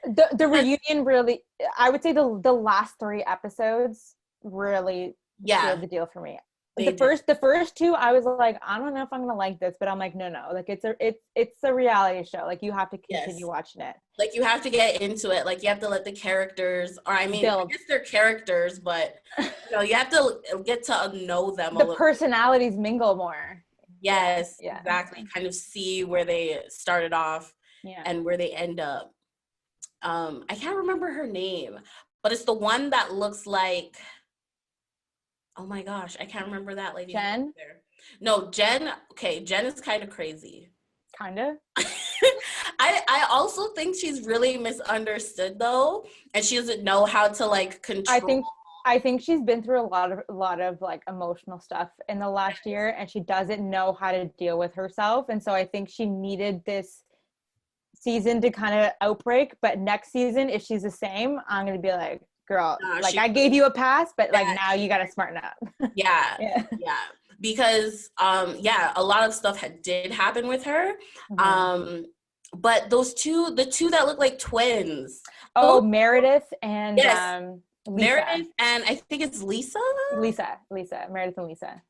The reunion really, I would say the last 3 episodes really sealed the deal for me. The first 2, I was like, I don't know if I'm gonna like this, but I'm like, no, like it's a reality show. Like you have to continue watching it. Like you have to get into it. Like you have to let the characters, or I mean, build. I guess they're characters, but you have to get to know them. The personalities mingle more. Yes, exactly. Kind of see where they started off and where they end up. I can't remember her name, but it's the one that looks like, oh my gosh, I can't remember that lady. Jen? No, Jen. Okay, Jen is kind of crazy. Kind of. I also think she's really misunderstood though, and she doesn't know how to like control. I think she's been through a lot of like emotional stuff in the last year, and she doesn't know how to deal with herself. And so I think she needed this season to kind of outbreak. But next season, if she's the same, I'm gonna be like, girl, I gave you a pass, but like now you gotta smarten up. Yeah. Because a lot of stuff did happen with her. Mm-hmm. But the two that look like twins. Meredith and Lisa. Meredith and I think it's Lisa, Meredith and Lisa.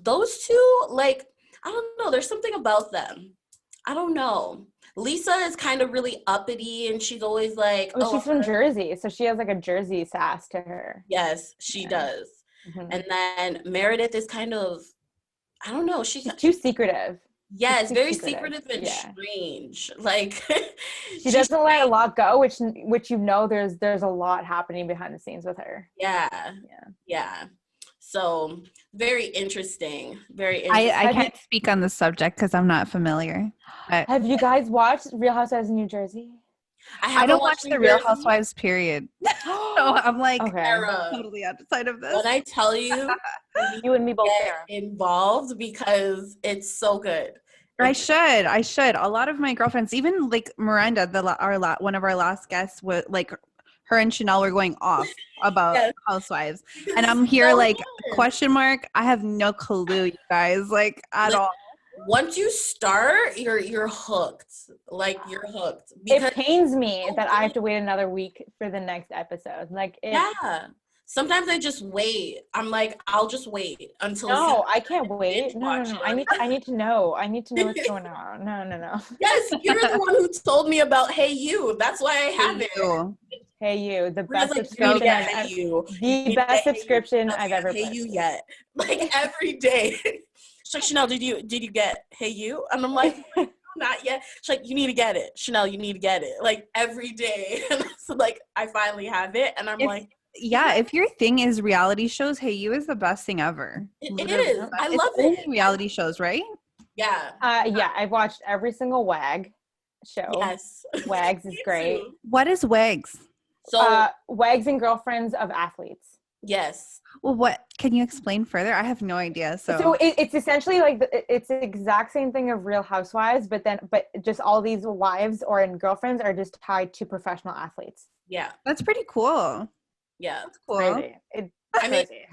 Those two, like, I don't know, there's something about them. I don't know. Lisa is kind of really uppity, and she's always like, she's from Jersey, so she has like a Jersey sass to her. Yes, she does. Mm-hmm. And then Meredith is kind of, I don't know, she's too secretive. Yes, very secretive and strange. Like she doesn't let a lot go, which there's a lot happening behind the scenes with her. Yeah. So very interesting. I can't speak on the subject because I'm not familiar. But have you guys watched Real Housewives of New Jersey? I don't watch the Real Housewives, period. So I'm like totally outside of this. When I tell you, you and me both get involved because it's so good. I should. A lot of my girlfriends, even like Miranda, one of our last guests, was like her and Shenelle were going off about Housewives, and I'm here like question mark. I have no clue, you guys, like at all. Once you start, you're hooked. Like you're hooked. Because it pains me that I have to wait another week for the next episode. Like sometimes I just wait. I'm like, I'll just wait until. No, I can't wait. No. watch I need to know. I need to know what's going on. No. Yes, you're the one who told me about Hey You. That's why I have it. Hey You, the Maria's best like, subscription. Hey You. The best subscription I've ever Hey put. You yet. Like every day. She's like, Shenelle, did you get Hey You? And I'm like, not yet. She's like, you need to get it. Shenelle, you need to get it. Like every day. And so like I finally have it. And I'm like, yeah, if your thing is reality shows, Hey You is the best thing ever. It is. I love it. Only reality shows, right? Yeah. Yeah, I've watched every single WAG show. Yes. WAGs is great. Too. What is WAGs? So WAGs and girlfriends of athletes. Yes. Well, what can you explain further? I have no idea. So it's essentially like it's the exact same thing of Real Housewives, but just all these wives or girlfriends are just tied to professional athletes. Yeah. That's pretty cool. Yeah. That's cool. Crazy. Crazy.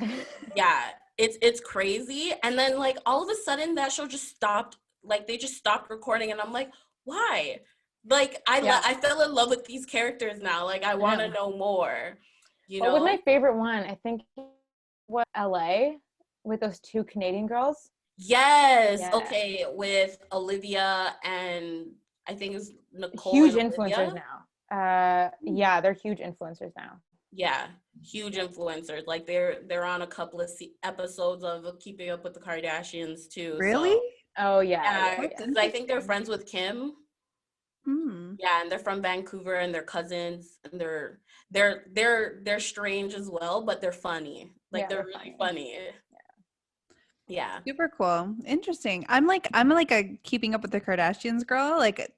Yeah. It's crazy. And then like all of a sudden that show just stopped. Like they just stopped recording, and I'm like, why? Like I fell in love with these characters now. Like I want to know more. What was my favorite one? I think what LA with those two Canadian girls. Yes. Yeah. Okay. With Olivia and I think it's Nicole. Huge influencers now. Yeah, they're huge influencers now. Yeah, huge influencers. Like they're on a couple of episodes of Keeping Up with the Kardashians too. Really? So. Oh yeah. Yeah. I think they're friends with Kim. Yeah, and they're from Vancouver, and they're cousins, and they're strange as well, but they're funny. Like they're really funny. Yeah. Super cool. Interesting. I'm like a Keeping Up with the Kardashians girl. Like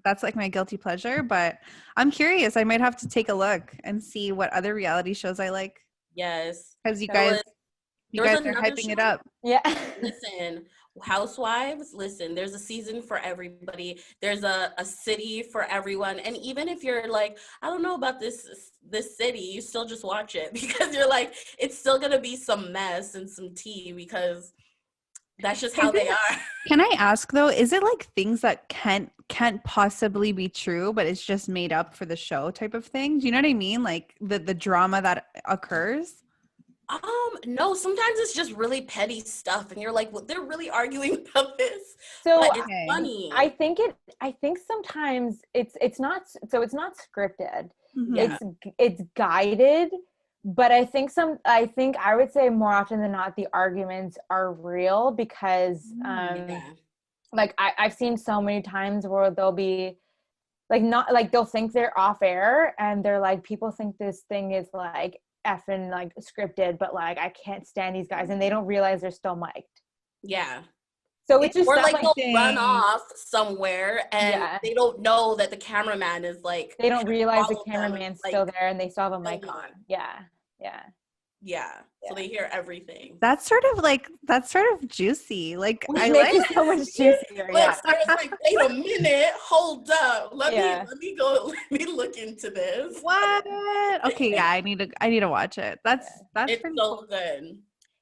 that's like my guilty pleasure, but I'm curious. I might have to take a look and see what other reality shows I like. Yes. Because you guys are hyping it up. Yeah. Listen, Housewives, listen, there's a season for everybody. There's a city for everyone. And even if you're like, I don't know about this city, you still just watch it because you're like, it's still going to be some mess and some tea because that's just how they are. Can I ask though, is it like things that can't possibly be true, but it's just made up for the show type of thing? Do you know what I mean? Like the drama that occurs? No, sometimes it's just really petty stuff and you're like, well, they're really arguing about this. So but it's funny. I think sometimes it's not scripted. Yeah. It's guided, but I think I would say more often than not the arguments are real because like I've seen so many times where they'll be like not like they'll think they're off air and they're like people think this thing is like effing like scripted, but like I can't stand these guys and they don't realize they're still mic'd. Yeah. So it's just or like they'll run off somewhere and they don't know that the cameraman is like they don't realize the cameraman's still there and they still have a mic on. Yeah. So they hear everything. That's sort of juicy. Like I like it so much juicier. Yeah. Sarah's like, wait a minute, hold up. Let me look into this. What? Okay, yeah, I need to watch it. That's it's pretty so cool. good.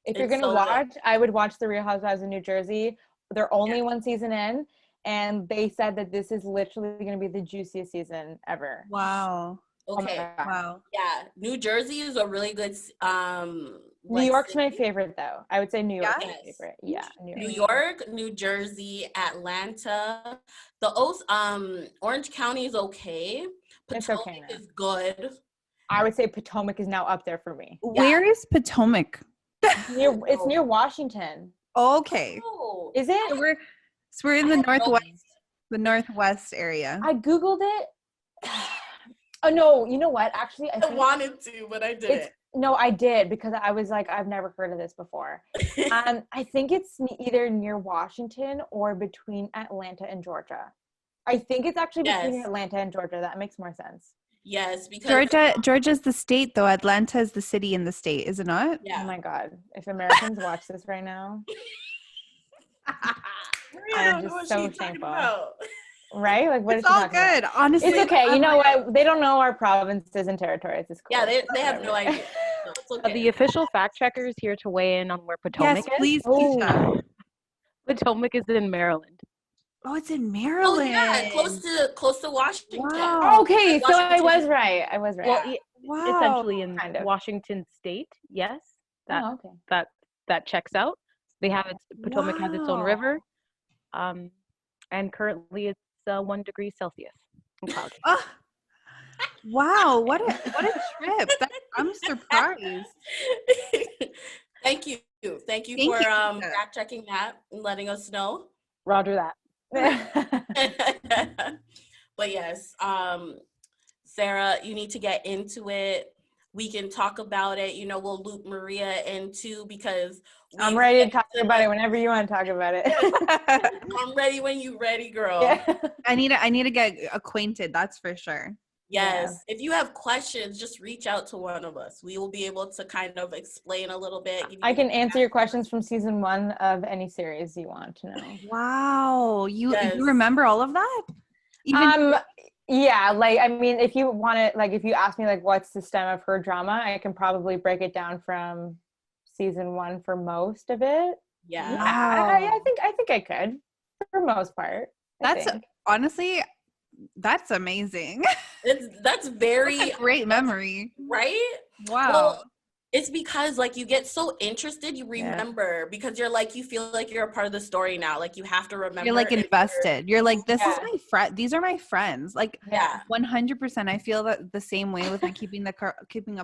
If you're gonna watch, I would watch The Real Housewives of New Jersey. They're only one season in, and they said that this is literally gonna be the juiciest season ever. Wow. Okay. Wow. Yeah. New Jersey is a really good New York's my favorite though. I would say New York's my favorite. Yeah. New York, New Jersey, Atlanta. Orange County is okay. Potomac is good. I would say Potomac is now up there for me. Where is Potomac? It's near Washington. Okay. Oh, is it? We're in the northwest area. I Googled it. Oh no, you know what? Actually, I wanted to, but I didn't. No, I did because I was like, I've never heard of this before. I think it's either near Washington or between Atlanta and Georgia. I think it's actually between Atlanta and Georgia. That makes more sense. Yes, because Georgia's the state, though. Atlanta is the city in the state, is it not? Yeah. Oh my God! If Americans watch this right now, I'm just so thankful. Right? Like what? It's all good. About? Honestly, it's okay. You know what? They don't know our provinces and territories. It's cool. Yeah, they have no idea. So okay. The official fact checker is here to weigh in on where Potomac is. Please. Potomac is in Maryland. Oh, it's in Maryland. Oh, yeah, close to Washington. Wow. Okay, so I was right. Well, Wow. essentially in Kind of. Washington State. Yes, that Oh, okay. that checks out. They have its Potomac has its own Wow. river, and currently it's 1 degree Celsius and cloudy. Ah, wow, what a trip. I'm surprised. Thank you. Thank you Thank for you. fact checking that and letting us know. Roger that. But yes, Sarah, you need to get into it. We can talk about it. You know, we'll loop Maria in too because I'm ready to talk about it whenever you want to talk about it. I'm ready when you ready, girl. Yeah. I need to get acquainted, that's for sure. Yes. If you have questions, just reach out to one of us. We will be able to kind of explain a little bit. I can answer your questions from season 1 of any series you want to know. Wow. You Yes. remember all of that? Even Yeah, like, I mean, if you want to, like, if you ask me, like, what's the stem of her drama, I can probably break it down from season 1 for most of it. Yeah. I think I could, for the most part. That's honestly, that's amazing. That's very That's a great memory. right? Wow. Well, it's because like you get so interested, you remember because you're like you feel like you're a part of the story now. Like you have to remember. You're like invested. You're like, this is Yeah. my friend. These are my friends. Like, Yeah. 100%. I feel that the same way with like keeping up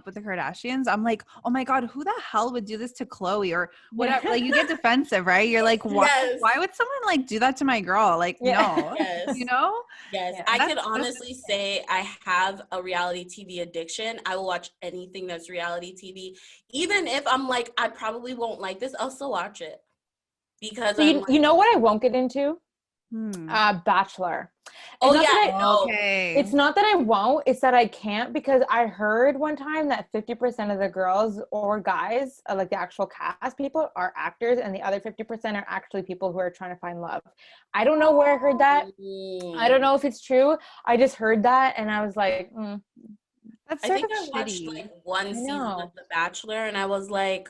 with the Kardashians. I'm like, oh my god, who the hell would do this to Khloe or whatever? Like, you get defensive, right? You're like, why? Yes. Why would someone like do that to my girl? Like, no. Yes. You know? Yes. Yeah. I could honestly say I have a reality TV addiction. I will watch anything that's reality TV. Even if I'm like, I probably won't like this, I'll still watch it. Because So you know what I won't get into? Bachelor. Oh, It's not yeah. that Okay. It's not that I won't, it's that I can't, because I heard one time that 50% of the girls or guys, like the actual cast people, are actors, and the other 50% are actually people who are trying to find love. I don't know where I heard that. I don't know if it's true. I just heard that, and I was like, That's I sort think of I watched shitty. like one season know. of The Bachelor, and I was like,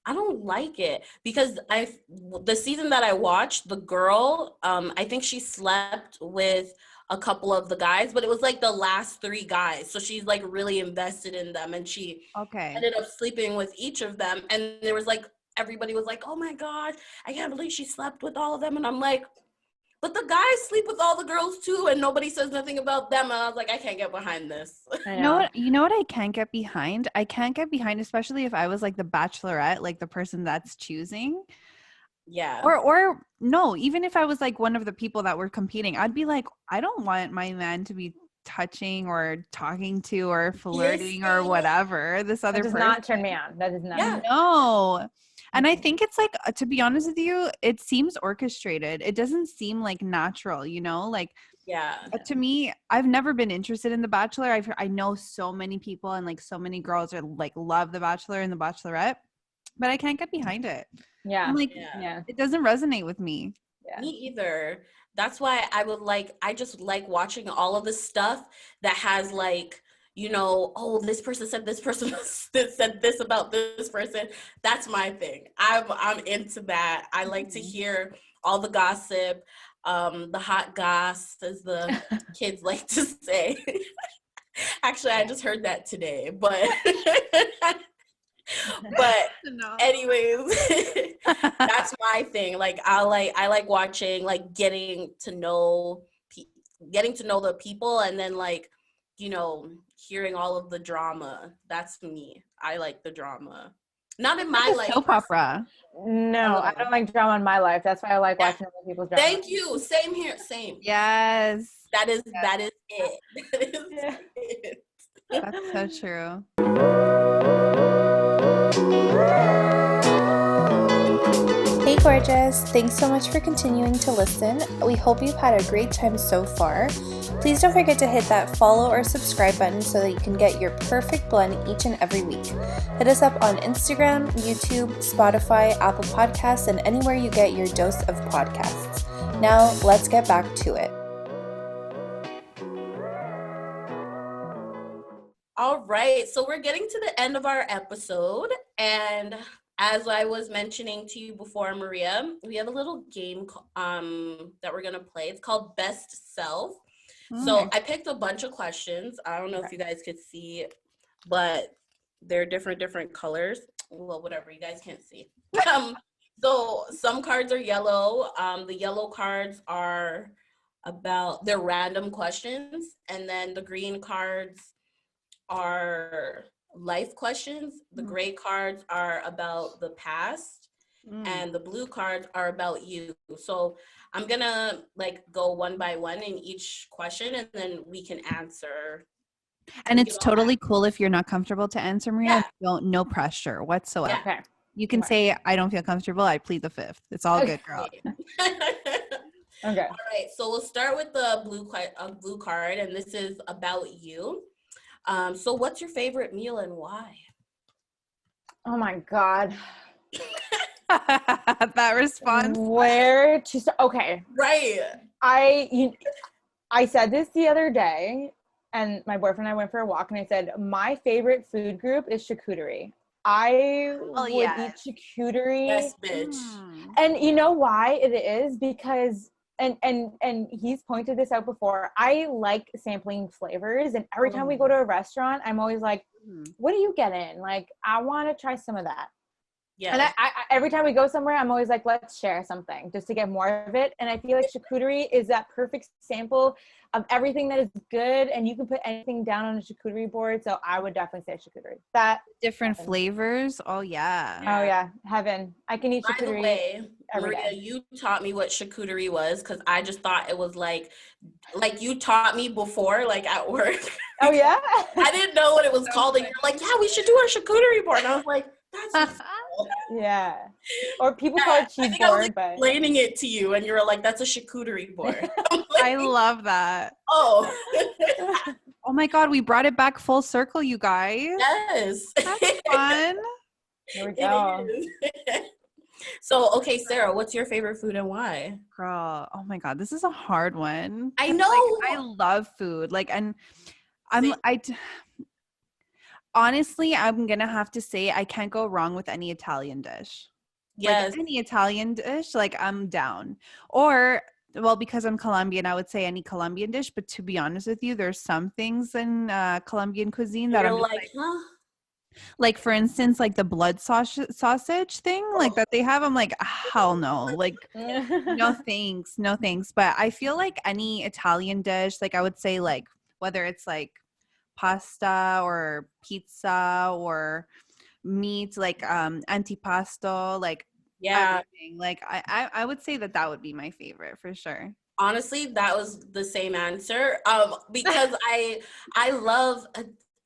I don't like it because the season that I watched, the girl, I think she slept with a couple of the guys, but it was like the last 3 guys. So she's like really invested in them, and she ended up sleeping with each of them. And there was like, everybody was like, oh my God, I can't believe she slept with all of them. And I'm like, but the guys sleep with all the girls too, and nobody says nothing about them. And I was like, I can't get behind this. I You know what? You know what I can't get behind? I can't get behind, especially if I was like the bachelorette, like the person that's choosing. Yeah. Or no, even if I was like one of the people that were competing, I'd be like, I don't want my man to be touching or talking to or flirting or whatever this other That does person. not turn me on. That does not. Yeah. No. And I think it's like, to be honest with you, it seems orchestrated. It doesn't seem like natural, you know? Like, Yeah. to me, I've never been interested in The Bachelor. I know so many people and like so many girls are like love The Bachelor and The Bachelorette, but I can't get behind it. Yeah. I'm like, it doesn't resonate with me. Me either. That's why I just like watching all of the stuff that has like, you know, oh, this person said this person said this about this person. That's my thing. I'm into that. I like to hear all the gossip, the hot goss, as the kids like to say. Actually, I just heard that today, but anyways, that's my thing. Like I like watching, like getting to know the people, and then like, you know, hearing all of the drama. That's me. I like the drama. Not in my life. Soap opera. No, I don't like drama in my life. That's why I like watching other people's drama. Thank you. Same here. Same. Yes. That is it. That is it. That's so true. Hey gorgeous, thanks so much for continuing to listen. We hope you've had a great time so far. Please don't forget to hit that follow or subscribe button so that you can get your perfect blend each and every week. Hit us up on Instagram, YouTube, Spotify, Apple Podcasts, and anywhere you get your dose of podcasts. Now, let's get back to it. All right, so we're getting to the end of our episode, and as I was mentioning to you before, Maria, we have a little game that we're gonna play. It's called Best Self. So I picked a bunch of questions. I don't know if you guys could see but they're different colors. Well, whatever, you guys can't see. So some cards are yellow. The yellow cards are they're random questions, and then the green cards are life questions. The gray cards are about the past, and the blue cards are about you. So I'm gonna like go one by one in each question, and then we can answer. And it's totally cool if you're not comfortable to answer, Maria. Yeah. No pressure whatsoever. Okay. You can say, I don't feel comfortable. I plead the fifth. It's all good, girl. Okay. All right. So we'll start with the blue card, and this is about you. So what's your favorite meal and why? Oh my God. That response. Where to start? Okay. Right. I said this the other day, and my boyfriend and I went for a walk, and I said, my favorite food group is charcuterie. I would eat charcuterie. Yes, bitch. And you know why it is? Because and he's pointed this out before. I like sampling flavors, and every time we go to a restaurant, I'm always like, what do you get in? Like, I want to try some of that. Yeah. And I every time we go somewhere, I'm always like, let's share something just to get more of it. And I feel like charcuterie is that perfect sample of everything that is good, and you can put anything down on a charcuterie board. So I would definitely say charcuterie. That different flavors. Oh yeah. Oh yeah, heaven. I can eat charcuterie. By the way, Maria, you taught me what charcuterie was, because I just thought it was like you taught me before, like at work. Oh yeah. I didn't know what it was called, and you're like, yeah, we should do our charcuterie board. And I was like, that's yeah. Or people call it cheese board. I was explaining it to you, and you were like, that's a charcuterie board. Like, I love that. Oh. Oh my God, we brought it back full circle, you guys. Yes. That's fun. Here we go. So, okay, Sarah, what's your favorite food and why? Girl, oh my God, this is a hard one. I know. Like, I love food. Like, and honestly, I'm going to have to say I can't go wrong with any Italian dish. Yes. Like, any Italian dish, like, I'm down. Or, well, because I'm Colombian, I would say any Colombian dish. But to be honest with you, there's some things in Colombian cuisine that I'm like, huh? Like, for instance, like the blood sausage thing, like that they have. I'm like, hell no. Like, no thanks. No thanks. But I feel like any Italian dish, like I would say, like, whether it's like pasta or pizza or meat, like antipasto, like, yeah, everything. Like, I would say that would be my favorite for sure. Honestly, that was the same answer. Because I love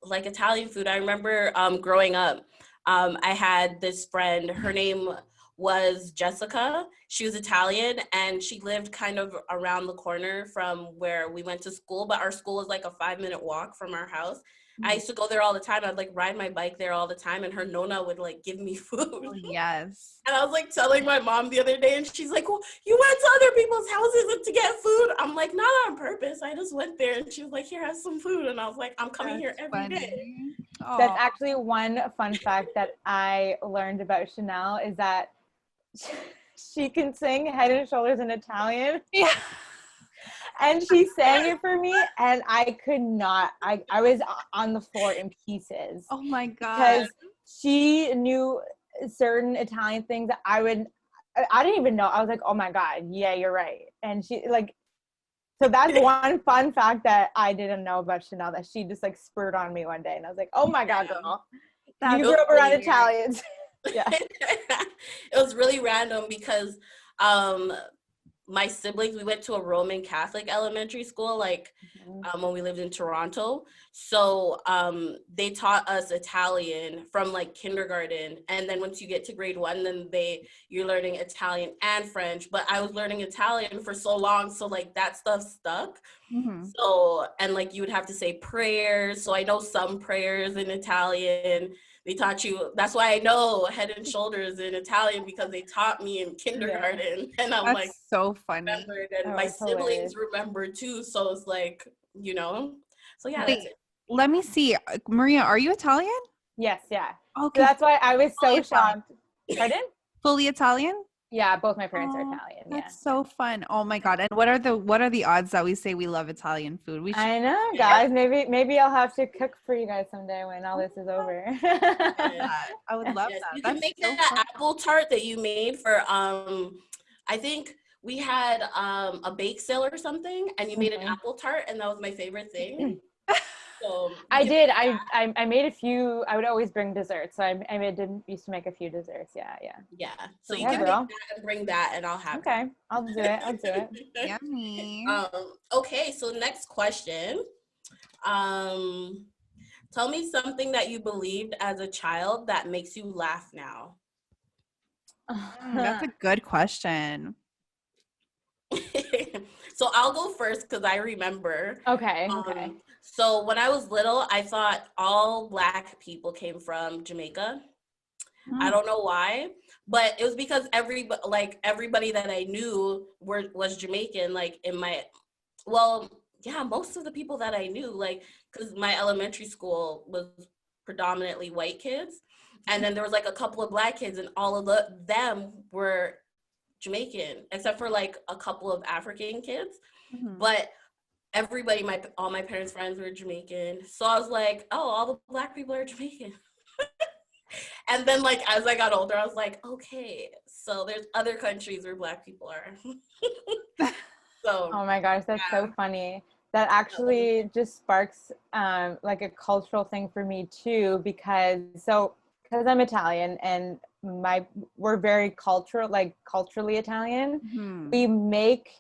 like Italian food. I remember growing up, I had this friend, her name was Jessica. She was Italian, and she lived kind of around the corner from where we went to school, but our school was like a 5-minute walk from our house. Mm-hmm. I used to go there all the time. I'd like ride my bike there all the time, and her nonna would like give me food. Oh, yes. And I was like telling my mom the other day, and she's like, well, you went to other people's houses to get food? I'm like, not on purpose. I just went there, and she was like, here, have some food. And I was like, I'm coming here every day. Aww. That's actually one fun fact that I learned about Shenelle is that she can sing Head and Shoulders in Italian. Yeah. And she sang it for me, and I could not. I was on the floor in pieces. Oh my God. Because she knew certain Italian things that I didn't even know. I was like, oh my God, yeah, you're right. And she like, so that's one fun fact that I didn't know about Shenelle, that she just like spurred on me one day. And I was like, oh my God, girl, you grew up around Italians. Yeah. It was really random because my siblings, we went to a Roman Catholic elementary school, like when we lived in Toronto. So they taught us Italian from like kindergarten. And then once you get to grade 1, then you're learning Italian and French. But I was learning Italian for so long. So like that stuff stuck. Mm-hmm. So, and like you would have to say prayers. So I know some prayers in Italian. They taught you, that's why I know Head and Shoulders in Italian, because they taught me in kindergarten. Yeah. And I'm that's like, so funny. And my siblings remember too. So it's like, you know, so yeah. Wait, that's it. Let me see. Maria, are you Italian? Yes, yeah. Okay. So that's why I was so shocked. Pardon? Fully Italian? Yeah, both my parents are Oh, Italian. that's so fun. Oh my God. And what are the odds that we say we love Italian food? We should. I know, guys. Maybe I'll have to cook for you guys someday when all this is over. I would love Yes, that. you That's can make so that fun. apple tart that you made for I think we had a bake sale or something, and you made an apple tart, and that was my favorite thing. So I did. I made a few. I would always bring desserts. So used to make a few desserts. Yeah. yeah. So you Yeah, can make girl. that and bring that, and I'll have Okay, I'll do it. Yummy. Okay, so next question. Tell me something that you believed as a child that makes you laugh now. That's a good question. So I'll go first because I remember. Okay. So when I was little, I thought all Black people came from Jamaica. I don't know why, but it was because everybody that I knew was Jamaican. Like most of the people that I knew, like, because my elementary school was predominantly white kids, and then there was like a couple of Black kids, and all of them were Jamaican, except for like a couple of African kids. But everybody, all my parents' friends were Jamaican, so I was like, oh, all the Black people are Jamaican. And then, like, as I got older, I was like, okay, so there's other countries where Black people are. So Oh my gosh, that's so funny. That actually just sparks like a cultural thing for me too, because I'm Italian and we're very culturally Italian. We make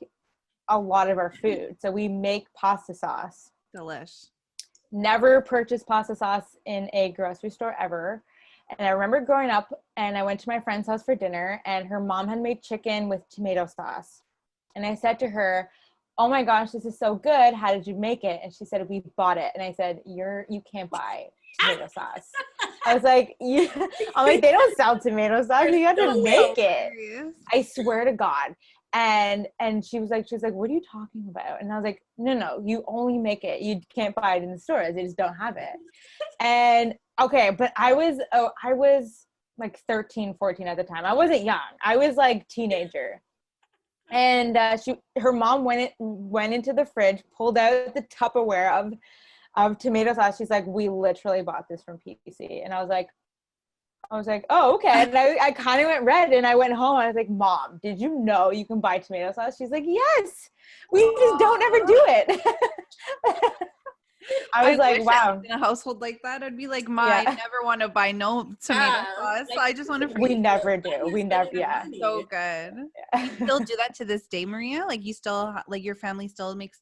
a lot of our food. So we make pasta sauce. Delish. Never purchased pasta sauce in a grocery store ever. And I remember growing up and I went to my friend's house for dinner and her mom had made chicken with tomato sauce. And I said to her, oh my gosh, this is so good. How did you make it? And she said, we bought it. And I said, you can't buy tomato sauce. I was like, they don't sell tomato sauce. You have to make it. I swear to God. And she was like, what are you talking about? And I was like, no, you only make it. You can't buy it in the stores. They just don't have it. And okay, but I was like 13, 14 at the time. I wasn't young. I was like teenager. And her mom went into the fridge, pulled out the Tupperware of tomato sauce. She's like, we literally bought this from PC. And I was like, oh, okay. And I kind of went red and I went home. I was like, Mom, did you know you can buy tomato sauce? She's like, yes, we just don't ever do it. I was like, wow. In a household like that, I'd be like, I never want to buy no tomato sauce. Like, I just want to. We never do. We never. Yeah. So good. You still do that to this day, Maria? Like you still, like your family still makes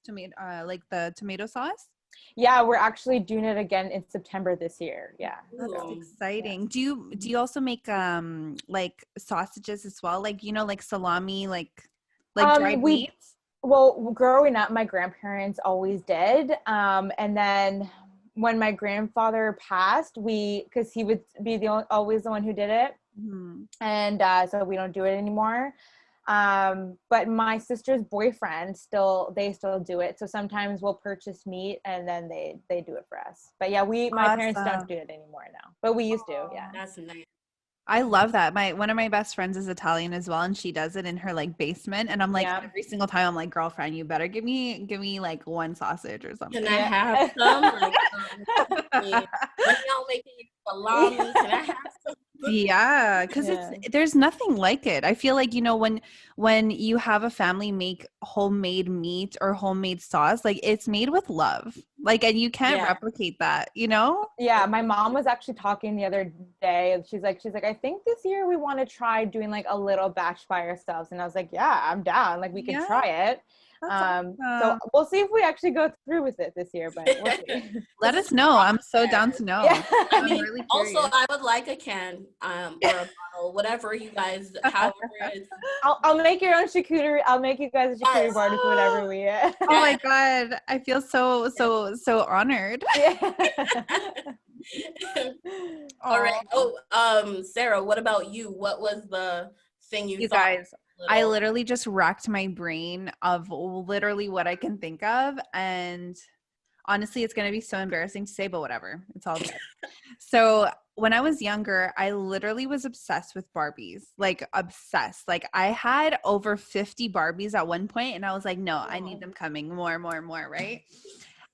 like the tomato sauce? Yeah, we're actually doing it again in September this year. Yeah. That's exciting. Yeah. Do you also make like sausages as well? Like, like salami, like dried meats? Well, growing up, my grandparents always did. And then when my grandfather passed, because he would be always the one who did it. And so we don't do it anymore. But my sister's boyfriend they still do it. So sometimes we'll purchase meat and then they do it for us. But yeah, my parents don't do it anymore now, but we used to. Yeah. That's nice. I love that. One of my best friends is Italian as well, and she does it in her like basement. And I'm like, every single time, I'm like, girlfriend, you better give me like one sausage or something. Can I have some? Like, when y'all making salami, can I have some? Yeah, because there's nothing like it. I feel like, when you have a family make homemade meat or homemade sauce, like it's made with love, like, and you can't replicate that, Yeah, my mom was actually talking the other day. She's like, I think this year we want to try doing like a little batch by ourselves. And I was like, yeah, I'm down. Like we could try it. So we'll see if we actually go through with it this year, but we'll see. Let us know. I'm so down to know. Yeah. I mean, really also I would like a can or a bottle, whatever you guys, however it's. I'll make your own charcuterie. I'll make you guys a charcuterie board for whatever we eat. Oh my God, I feel so honored. All right. Oh, Sarah, what about you? What was the thing you thought? Guys, I literally just racked my brain of literally what I can think of, and honestly, it's going to be so embarrassing to say, but whatever. It's all good. So when I was younger, I literally was obsessed with Barbies, like obsessed. Like I had over 50 Barbies at one point, and I was like, no, I need them coming more, right?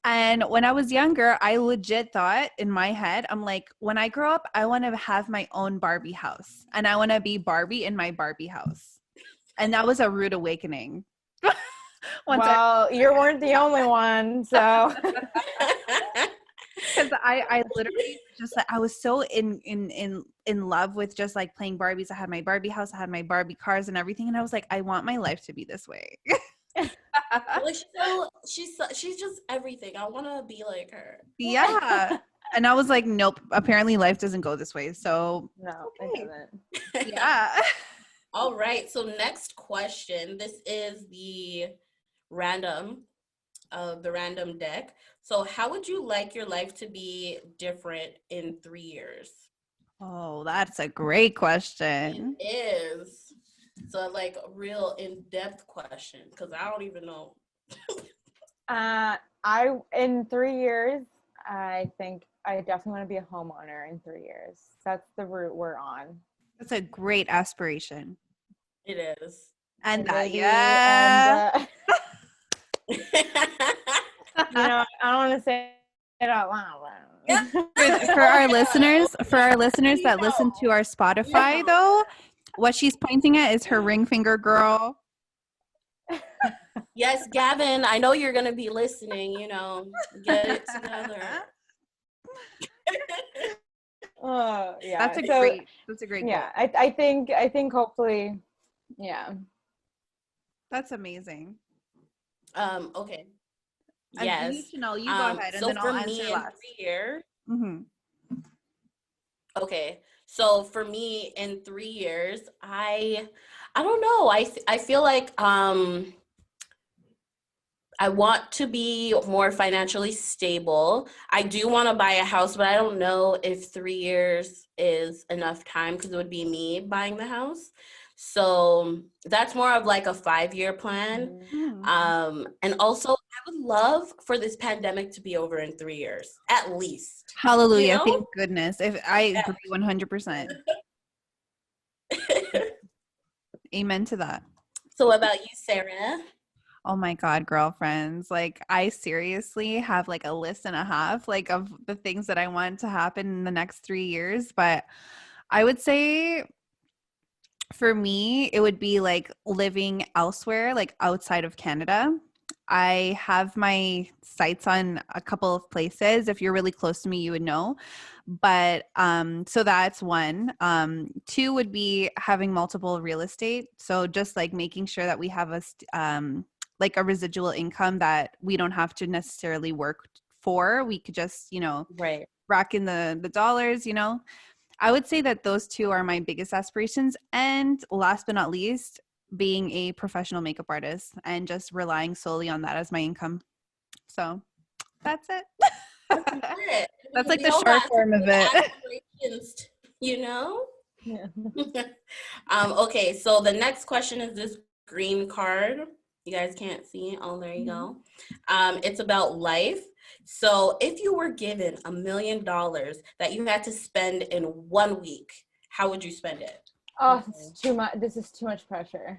And when I was younger, I legit thought in my head, I'm like, when I grow up, I want to have my own Barbie house, and I want to be Barbie in my Barbie house. And that was a rude awakening. Well, you weren't the only one, so. Because I literally just like, I was so in love with just like playing Barbies. I had my Barbie house, I had my Barbie cars and everything, and I was like, I want my life to be this way. Like she's just everything. I want to be like her. Yeah. And I was like, nope, apparently life doesn't go this way. So No, okay. it doesn't. Yeah. All right. So next question. This is the random deck. So how would you like your life to be different in 3 years? Oh, that's a great question. It is. So like a real in-depth question, because I don't even know. In 3 years, I think I definitely want to be a homeowner in 3 years. That's the route we're on. That's a great aspiration. It is. And that, Maybe, yeah. And, you know, I don't want to say it out loud. Yeah. For our listeners that listen to our Spotify, though, what she's pointing at is her ring finger girl. Yes, Gavin, I know you're gonna be listening. You know, get it together. Yeah, That's a great goal. Yeah, I think hopefully, yeah. That's amazing. Okay. And Yes. you need to know. You go ahead, and so then for I'll answer me in last. 3 years. Mm-hmm. Okay. So for me in 3 years, I don't know. I feel like I want to be more financially stable. I do want to buy a house, but I don't know if 3 years is enough time because it would be me buying the house. So that's more of like a 5-year plan. Mm-hmm. And also I would love for this pandemic to be over in 3 years, at least. Hallelujah. You know? Thank goodness. If I agree 100%. Amen to that. So what about you, Sarah? Oh my God, girlfriends. Like I seriously have like a list and a half like of the things that I want to happen in the next 3 years. But I would say for me, it would be like living elsewhere, like outside of Canada. I have my sights on a couple of places. If you're really close to me, you would know. But so that's one. Two would be having multiple real estate. So just like making sure that we have like a residual income that we don't have to necessarily work for. We could just, Right. rack in the dollars, I would say that those two are my biggest aspirations. And last but not least, being a professional makeup artist and just relying solely on that as my income. So that's it. That's like the short form of it. You know? Yeah. Okay, so the next question is this green card. You guys can't see it. Oh, there you go. It's about life. So if you were given $1 million that you had to spend in 1 week, how would you spend it? Oh, it's too much. This is too much pressure.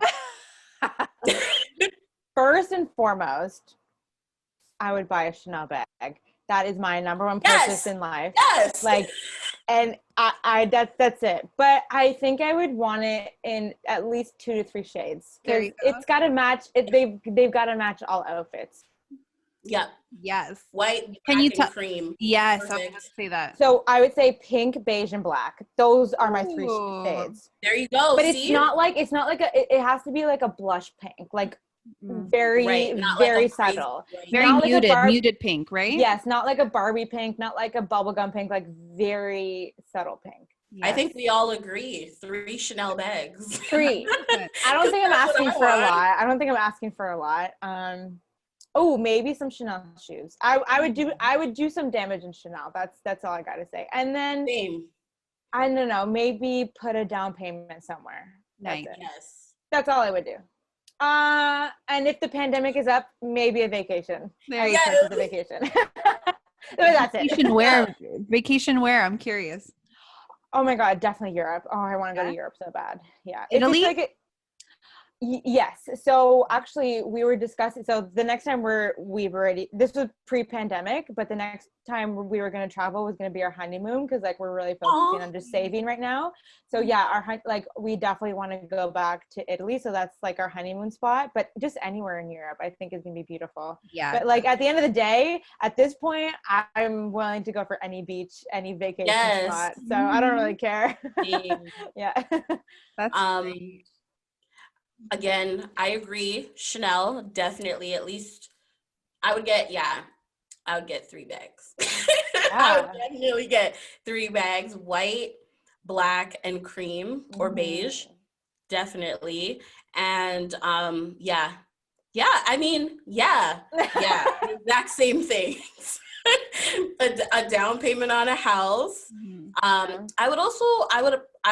First and foremost, I would buy a Chanel bag. That is my number one purchase in life. Yes. Like, and I that's it. But I think I would want it in at least 2 to 3 shades because it's got to match. They've got to match all outfits. Yep. Yes. White, Can you black, and cream. Yes, Perfect. I was going to say that. So I would say pink, beige, and black. Those are my 3 shades. There you go. But see? it's not like it has to be like a blush pink, like very very like subtle, very muted pink, right? Yes, not like a Barbie pink, not like a bubblegum pink, like very subtle pink. Yes. I think we all agree. 3 Chanel bags. 3. I don't think I'm asking for a lot. I don't think I'm asking for a lot. Oh, maybe some Chanel shoes. I would do some damage in Chanel. That's all I gotta say. And then I don't know, maybe put a down payment somewhere. Nice. Yes. That's all I would do. And if the pandemic is up, maybe a vacation. Yes. A vacation. That's it. Vacation where? I'm curious. Oh my God, definitely Europe. Oh, I want to go Yeah. to Europe so bad. Yeah. Italy? If it's like yes. So actually we were discussing, so the next time this was pre-pandemic, but the next time we were going to travel was going to be our honeymoon. Cause like we're really focusing on just saving right now. So yeah, like we definitely want to go back to Italy. So that's like our honeymoon spot, but just anywhere in Europe, I think is going to be beautiful. Yeah. But like at the end of the day, at this point, I'm willing to go for any beach, any vacation spot. So I don't really care. Yeah. That's great. Again, I agree. Shenelle, definitely, at least I would get 3 bags. I would definitely get 3 bags, white, black, and cream or beige. Definitely. And the exact same things. a down payment on a house. I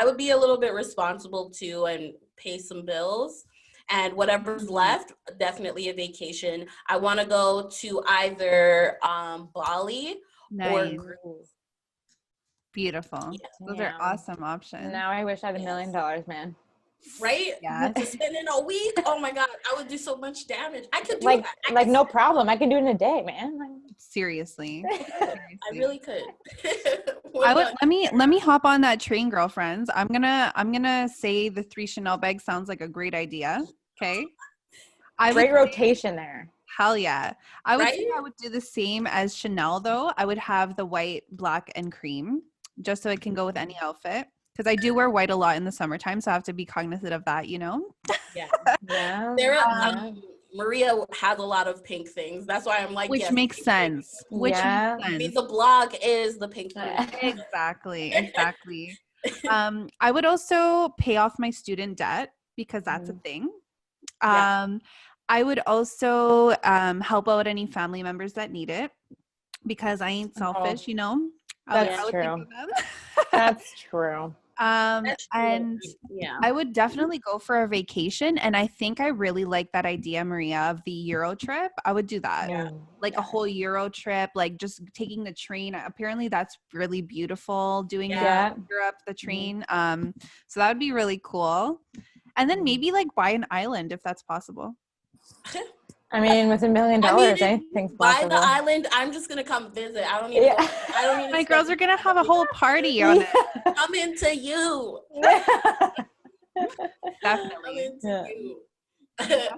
would be a little bit responsible too and pay some bills, and whatever's left, definitely a vacation. I want to go to either Bali or Greece. Beautiful. Those are awesome options. Now I wish I had $1 million, man. Right? Yeah. To spend in a week. Oh my God, I would do so much damage. I could do like that. like no problem. I can do it in a day, man. Seriously. I really could. Let me hop on that train, girlfriends. I'm gonna say the 3 Shenelle bags sounds like a great idea. Okay. Great rotation there. Hell yeah. I would say I would do the same as Shenelle though. I would have the white, black, and cream just so it can go with any outfit. Because I do wear white a lot in the summertime, so I have to be cognizant of that, you know? Yeah. Maria has a lot of pink things. That's why I'm like, which makes sense. Makes sense. I mean, the blog is the Pink Brunette. Exactly. I would also pay off my student debt because that's a thing. I would also help out any family members that need it because I ain't selfish, you know? That's true. That's true. And I would definitely go for a vacation. And I think I really like that idea, Maria, of the Euro trip. I would do that. A whole Euro trip, like just taking the train. Apparently that's really beautiful doing that Europe, the train. So that would be really cool. And then maybe like buy an island if that's possible. I mean, with $1 million, anything's possible. Buy the island. I'm just gonna come visit. I don't need. I don't need. My girls are gonna have a whole party on it. Come into you. Definitely. You.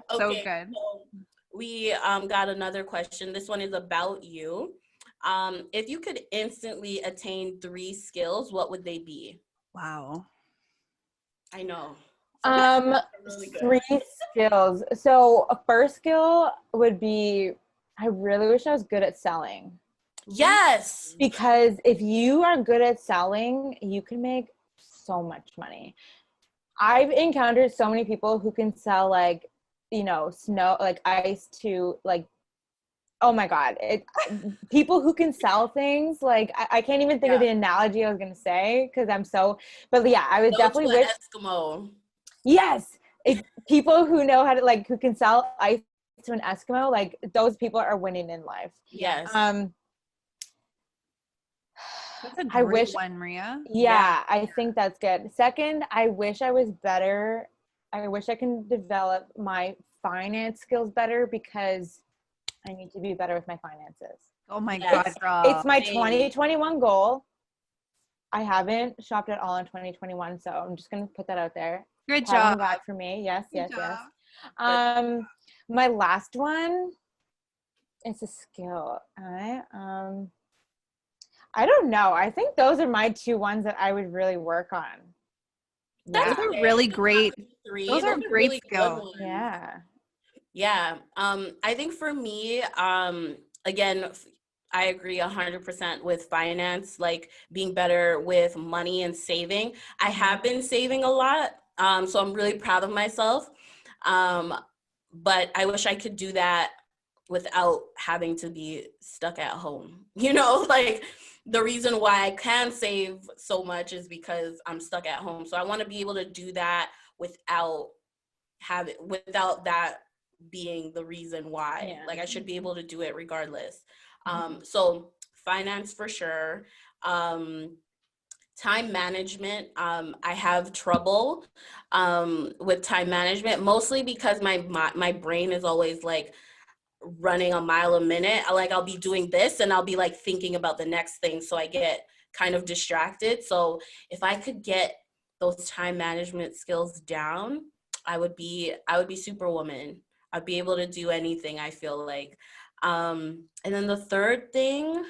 So good. So we got another question. This one is about you. If you could instantly attain 3 skills, what would they be? Wow. I know. Really 3 skills. So a first skill would be, I really wish I was good at selling. Yes. Because if you are good at selling, you can make so much money. I've encountered so many people who can sell like, you know, snow, like ice to like, oh my God, people who can sell things, like I can't even think of the analogy I was going to say because but yeah, I would definitely wish. Eskimo. Yes. People who know how to like, who can sell ice to an Eskimo, like those people are winning in life. Yes. That's a great one, Maria. Yeah, I think that's good. Second, I wish I was better. I wish I can develop my finance skills better because I need to be better with my finances. Oh my God, girl. It's my 2021 goal. I haven't shopped at all in 2021, so I'm just going to put that out there. Good job. Back for me. Yes. My last one is a skill. I don't know. I think those are my 2 ones that I would really work on. Those are really great. Those are great skills. Yeah. I think for me, again, I agree 100% with finance, like being better with money and saving. I have been saving a lot, so I'm really proud of myself. But I wish I could do that without having to be stuck at home. You know, like the reason why I can save so much is because I'm stuck at home. So I want to be able to do that without that being the reason why. Like I should be able to do it regardless. So finance for sure. Time management. I have trouble with time management, mostly because my brain is always like running a mile a minute. I'll be doing this and I'll be like thinking about the next thing, so I get kind of distracted. So if I could get those time management skills down, I would be superwoman. I'd be able to do anything, I feel like. And then the third thing,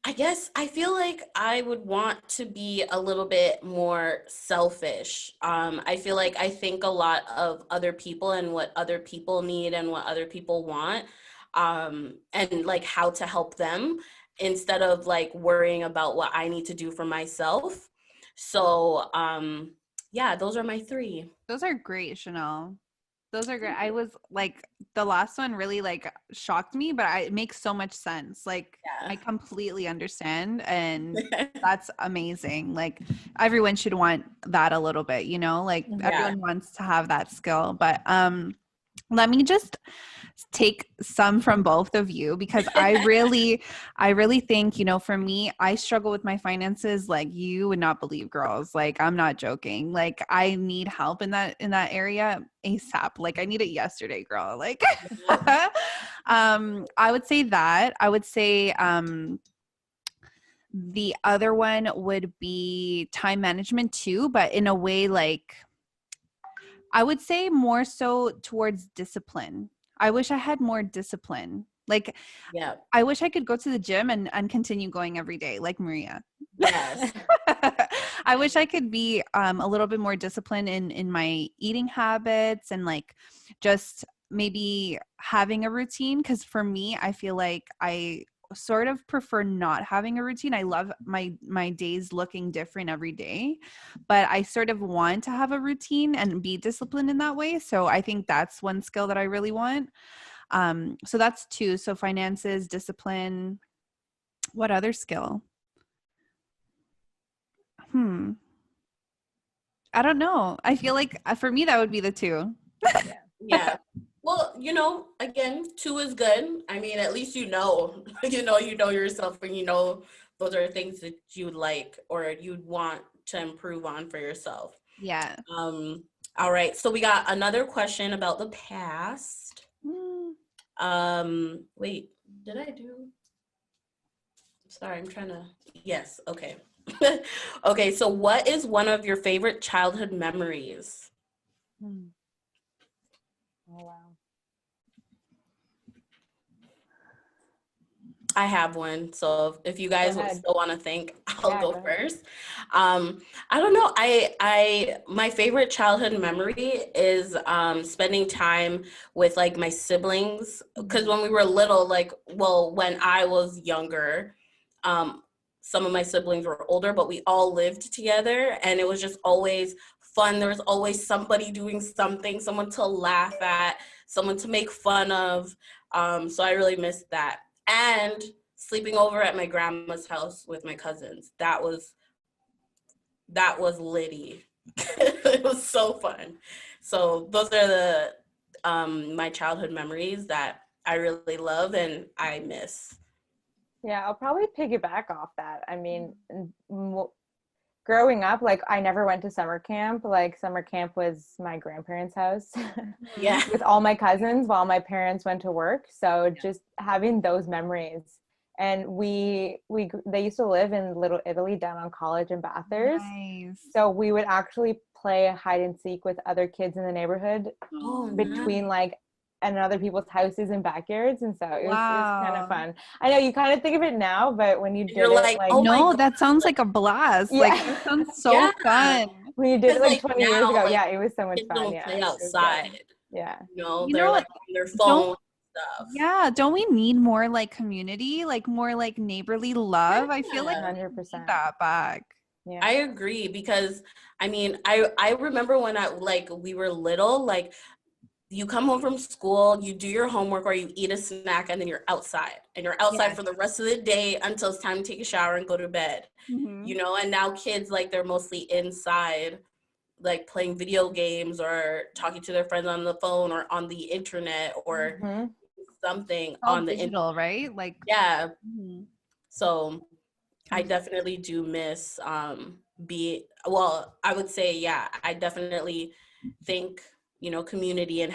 I guess I feel like I would want to be a little bit more selfish. I feel like I think a lot of other people and what other people need and what other people want, and like how to help them instead of like worrying about what I need to do for myself. So yeah, those are my three. Those are great, Shenelle. Those are great. I was like, the last one really like shocked me, but it makes so much sense. Like, Yeah. I completely understand, and that's amazing. Like, everyone should want that a little bit, you know, like everyone wants to have that skill. But let me just take some from both of you, because I really think, you know, for me, I struggle with my finances like you would not believe, girls. Like, I'm not joking. Like, I need help in that area ASAP. Like, I need it yesterday, girl. Like, I would say that. I would say the other one would be time management too, but in a way, like, I would say more so towards discipline. I wish I had more discipline. Like, Yeah. I wish I could go to the gym and continue going every day, like Maria. Yes. I wish I could be a little bit more disciplined in my eating habits, and like just maybe having a routine. Because for me, I feel like I sort of prefer not having a routine. I love my days looking different every day, but I sort of want to have a routine and be disciplined in that way. So I think that's one skill that I really want. So that's two. So finances, discipline. What other skill? I don't know. I feel like for me, that would be the two. Yeah. Well, you know, again, two is good. I mean, at least you know yourself, and you know those are things that you'd like or you'd want to improve on for yourself. Yeah. All right. So we got another question about the past. Wait, did I do? Sorry, I'm trying to. Yes. Okay. Okay. So what is one of your favorite childhood memories? Oh, wow. I have one. So if you guys still want to think, I'll go first. I don't know. My favorite childhood memory is spending time with like my siblings, because when we were little, like, well, when I was younger, some of my siblings were older, but we all lived together, and it was just always fun. There was always somebody doing something, someone to laugh at, someone to make fun of. So I really missed that. And sleeping over at my grandma's house with my cousins. That was litty. It was so fun. So those are the my childhood memories that I really love and I miss. Yeah, I'll probably piggyback off that. I mean, growing up, like, I never went to summer camp. Like, summer camp was my grandparents' house. Yeah. With all my cousins while my parents went to work. So just having those memories. And they used to live in Little Italy down on College and Bathurst. Nice. So we would actually play hide and seek with other kids in the neighborhood between like and other people's houses and backyards, and so it was kind of fun. I know you kind of think of it now, but when you did it, like oh no, that sounds like a blast. Yeah. Like, that sounds so fun. When you did it like 20 years ago, yeah, it was so much fun. Don't play outside. Yeah, they're like on their phone. Stuff. Yeah, don't we need more like community, like more like neighborly love? I feel like 100% that back. Yeah, I agree, because I mean, I remember when we were little, like, you come home from school, you do your homework or you eat a snack, and then you're outside for the rest of the day until it's time to take a shower and go to bed. You know, and now kids, like, they're mostly inside, like playing video games or talking to their friends on the phone or on the internet or something all on the digital, right? Like, yeah. mhm. So I definitely do miss I would say, yeah, I definitely think, you know, community and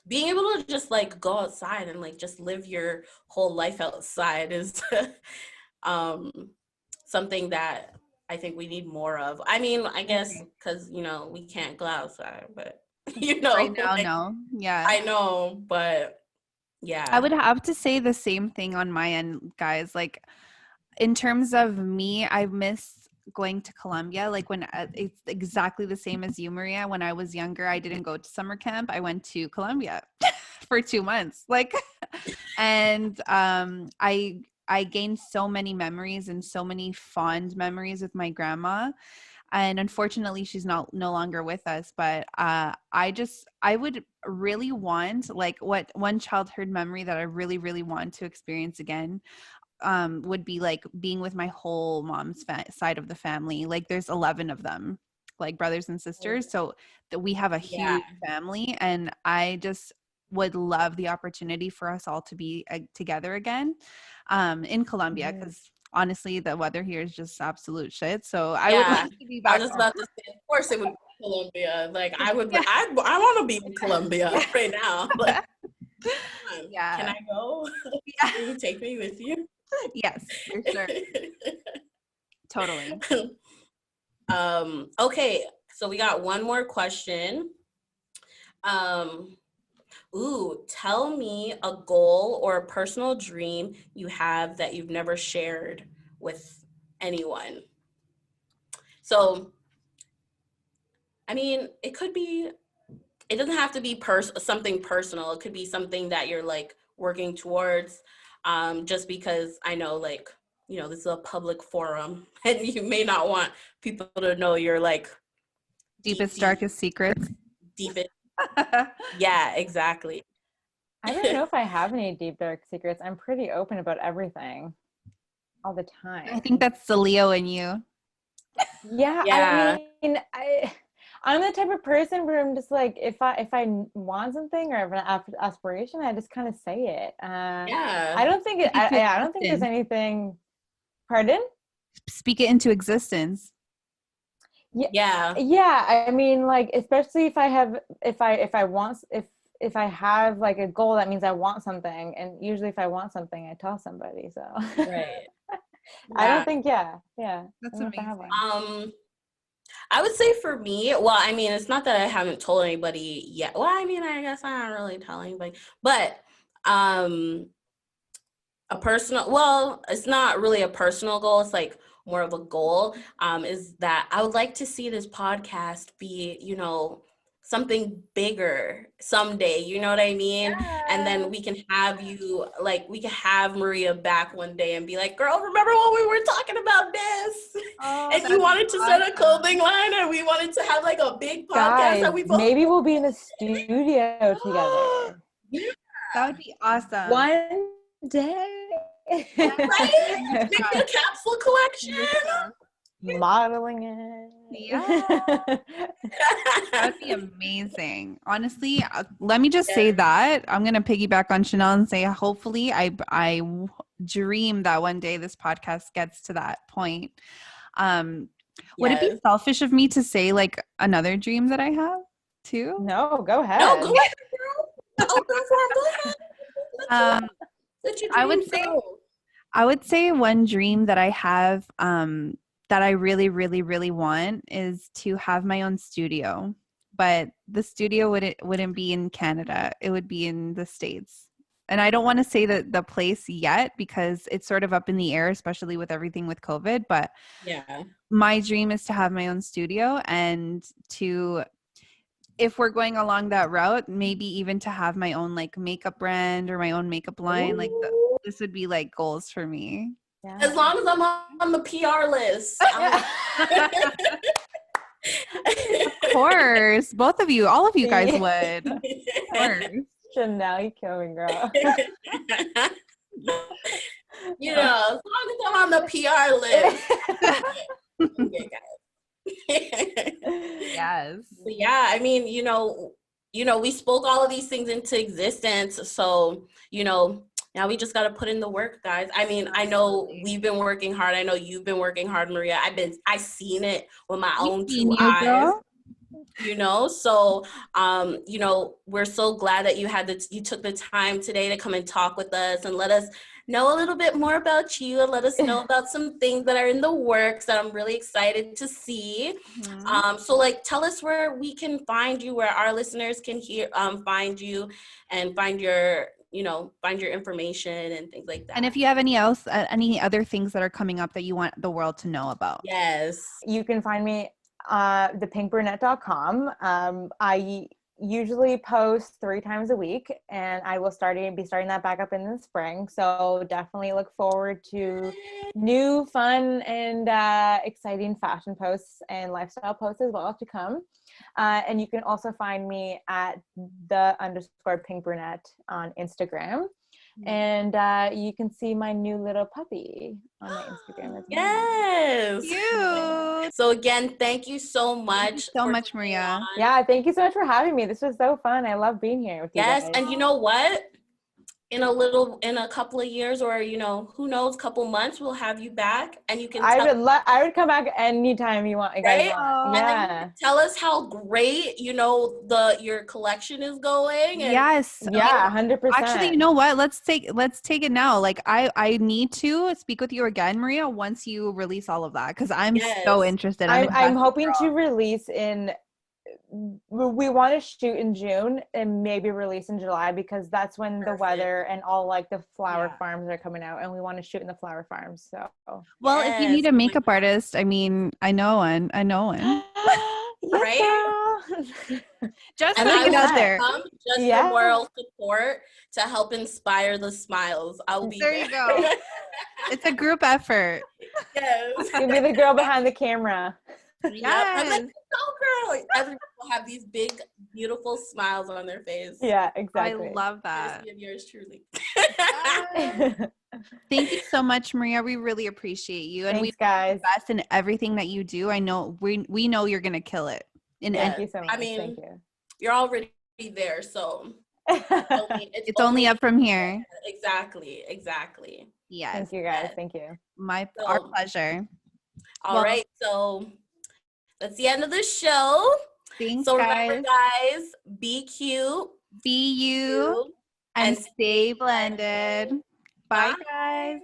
being able to just like go outside and like just live your whole life outside is something that I think we need more of. I mean, I guess because, you know, we can't go outside, but you know, Right now, like, no. Yeah. I know, but yeah. I would have to say the same thing on my end, guys. Like, in terms of me, I miss going to Colombia. Like, when it's exactly the same as you, Maria. When I was younger, I didn't go to summer camp. I went to Colombia for 2 months. Like, and I gained so many memories and so many fond memories with my grandma. And unfortunately, she's no longer with us. But I would really want, like, what one childhood memory that I really, really want to experience again would be like being with my whole mom's side of the family. Like, there's 11 of them, like brothers and sisters. So that we have a Yeah. huge family, and I just would love the opportunity for us all to be together again in Colombia, because honestly, the weather here is just absolute shit. So I would Yeah. love to be I back was just home. about to say, of course it would be Colombia. Like I would, Yeah. I want to be in Colombia right now. Like, come on, Yeah. can I go? Yeah. Can you take me with you? Yes, for sure. Totally. Okay, so we got one more question. Tell me a goal or a personal dream you have that you've never shared with anyone. So, I mean, it doesn't have to be something personal. It could be something that you're like working towards, just because I know, like, you know, this is a public forum and you may not want people to know you're like Deepest, darkest secrets. deepest. Yeah, exactly. I don't know if I have any deep dark secrets. I'm pretty open about everything all the time. I think that's the Leo in you. Yeah, Yeah. I mean, I'm the type of person where I'm just like, if I want something or have an aspiration, I just kind of say it. Yeah. I don't think I don't think there's Existence. anything. Pardon? Speak it into existence. Yeah. Yeah, I mean, like, especially if I have if I have like a goal, that means I want something, and usually if I want something, I tell somebody. So Right. I Yeah. don't think yeah. That's I don't know if I have amazing. one. I would say for me, well, I mean, it's not that I haven't told anybody yet. Well, I mean, I guess I'm not really telling anybody, but it's not really a personal goal. It's like more of a goal, is that I would like to see this podcast be, you know, something bigger someday, you know what I mean? And then we can have we can have Maria back one day and be like, girl, remember when we were talking about this? Oh, And you wanted to start a clothing line and we wanted to have like a big podcast Guys, that we both maybe we'll be in the studio together. that would be awesome. One day. right? Maybe a capsule collection. Modeling it. Yeah. That'd be amazing. Honestly, let me just say that I'm gonna piggyback on Shenelle and say, hopefully, I dream that one day this podcast gets to that point. Would it be selfish of me to say like another dream that I have too? No, go ahead. No, go ahead, girl. Open forum. Let your dreams go. I would say one dream that I have that I really, really, really want is to have my own studio. But the studio wouldn't be in Canada. It would be in the States. And I don't want to say the place yet because it's sort of up in the air, especially with everything with COVID. But yeah, my dream is to have my own studio and to, if we're going along that route, maybe even to have my own like makeup brand or my own makeup line. Like this would be like goals for me. Yeah. as long as I'm on the PR list. Of course, both of you, all of you guys would. Of course. Shenelle, you kill me, girl. You know, as long as I'm on the PR list. Yes. But yeah, I mean, you know, you know, we spoke all of these things into existence. So, you know, now we just got to put in the work, guys. I mean, I know we've been working hard. I know you've been working hard, Maria. I seen it with my own two eyes. Girl. You know, so you know, we're so glad that you took the time today to come and talk with us and let us know a little bit more about you and let us know about some things that are in the works that I'm really excited to see. So like, tell us where we can find you, where our listeners can find you and find your, you know, find your information and things like that. And if you have any other things that are coming up that you want the world to know about. Yes. You can find me thepinkbrunette.com. I usually post 3 times a week, and I will be starting that back up in the spring. So definitely look forward to new, fun, and exciting fashion posts and lifestyle posts as well to come. And you can also find me at _Pink Brunette on Instagram. And you can see my new little puppy on my Instagram as well. Yes. Cute. So again, thank you so much. Thank you so much, Maria. Yeah, thank you so much for having me. This was so fun. I love being here with you guys. Yes, and you know what? In a couple of years, or you know, who knows, couple months, we'll have you back, and you can. I would come back anytime you want. You guys Right? want. Yeah. Tell us how great, you know, your collection is going. And, Yes. Yeah, 100%. Actually, you know what? Let's take it now. Like I need to speak with you again, Maria, once you release all of that, because I'm so interested. I'm hoping to release we want to shoot in June and maybe release in July, because that's when the weather and all like the flower farms are coming out, and we want to shoot in the flower farms. So well, if you need a makeup artist, I mean, I know one. Right? Just putting it out there. Just for moral support to help inspire the smiles. I'll be there. There you go. It's a group effort. Yes. You'll be the girl behind the camera. Yeah, I'm like, no, girl. Everyone will have these big, beautiful smiles on their face. Yeah, exactly. I love that. Of yours truly. Thank you so much, Maria. We really appreciate you, and Thanks, guys. Best in everything that you do. I know we know you're gonna kill it. Thank you so much. I mean, thank you. You're already there, so it's only up from here. Exactly. Yes. Thank you, guys. Thank you. Our pleasure. All right, so that's the end of the show. Thanks, so guys. Remember, guys, be cute, be you, and stay blended. Bye, guys.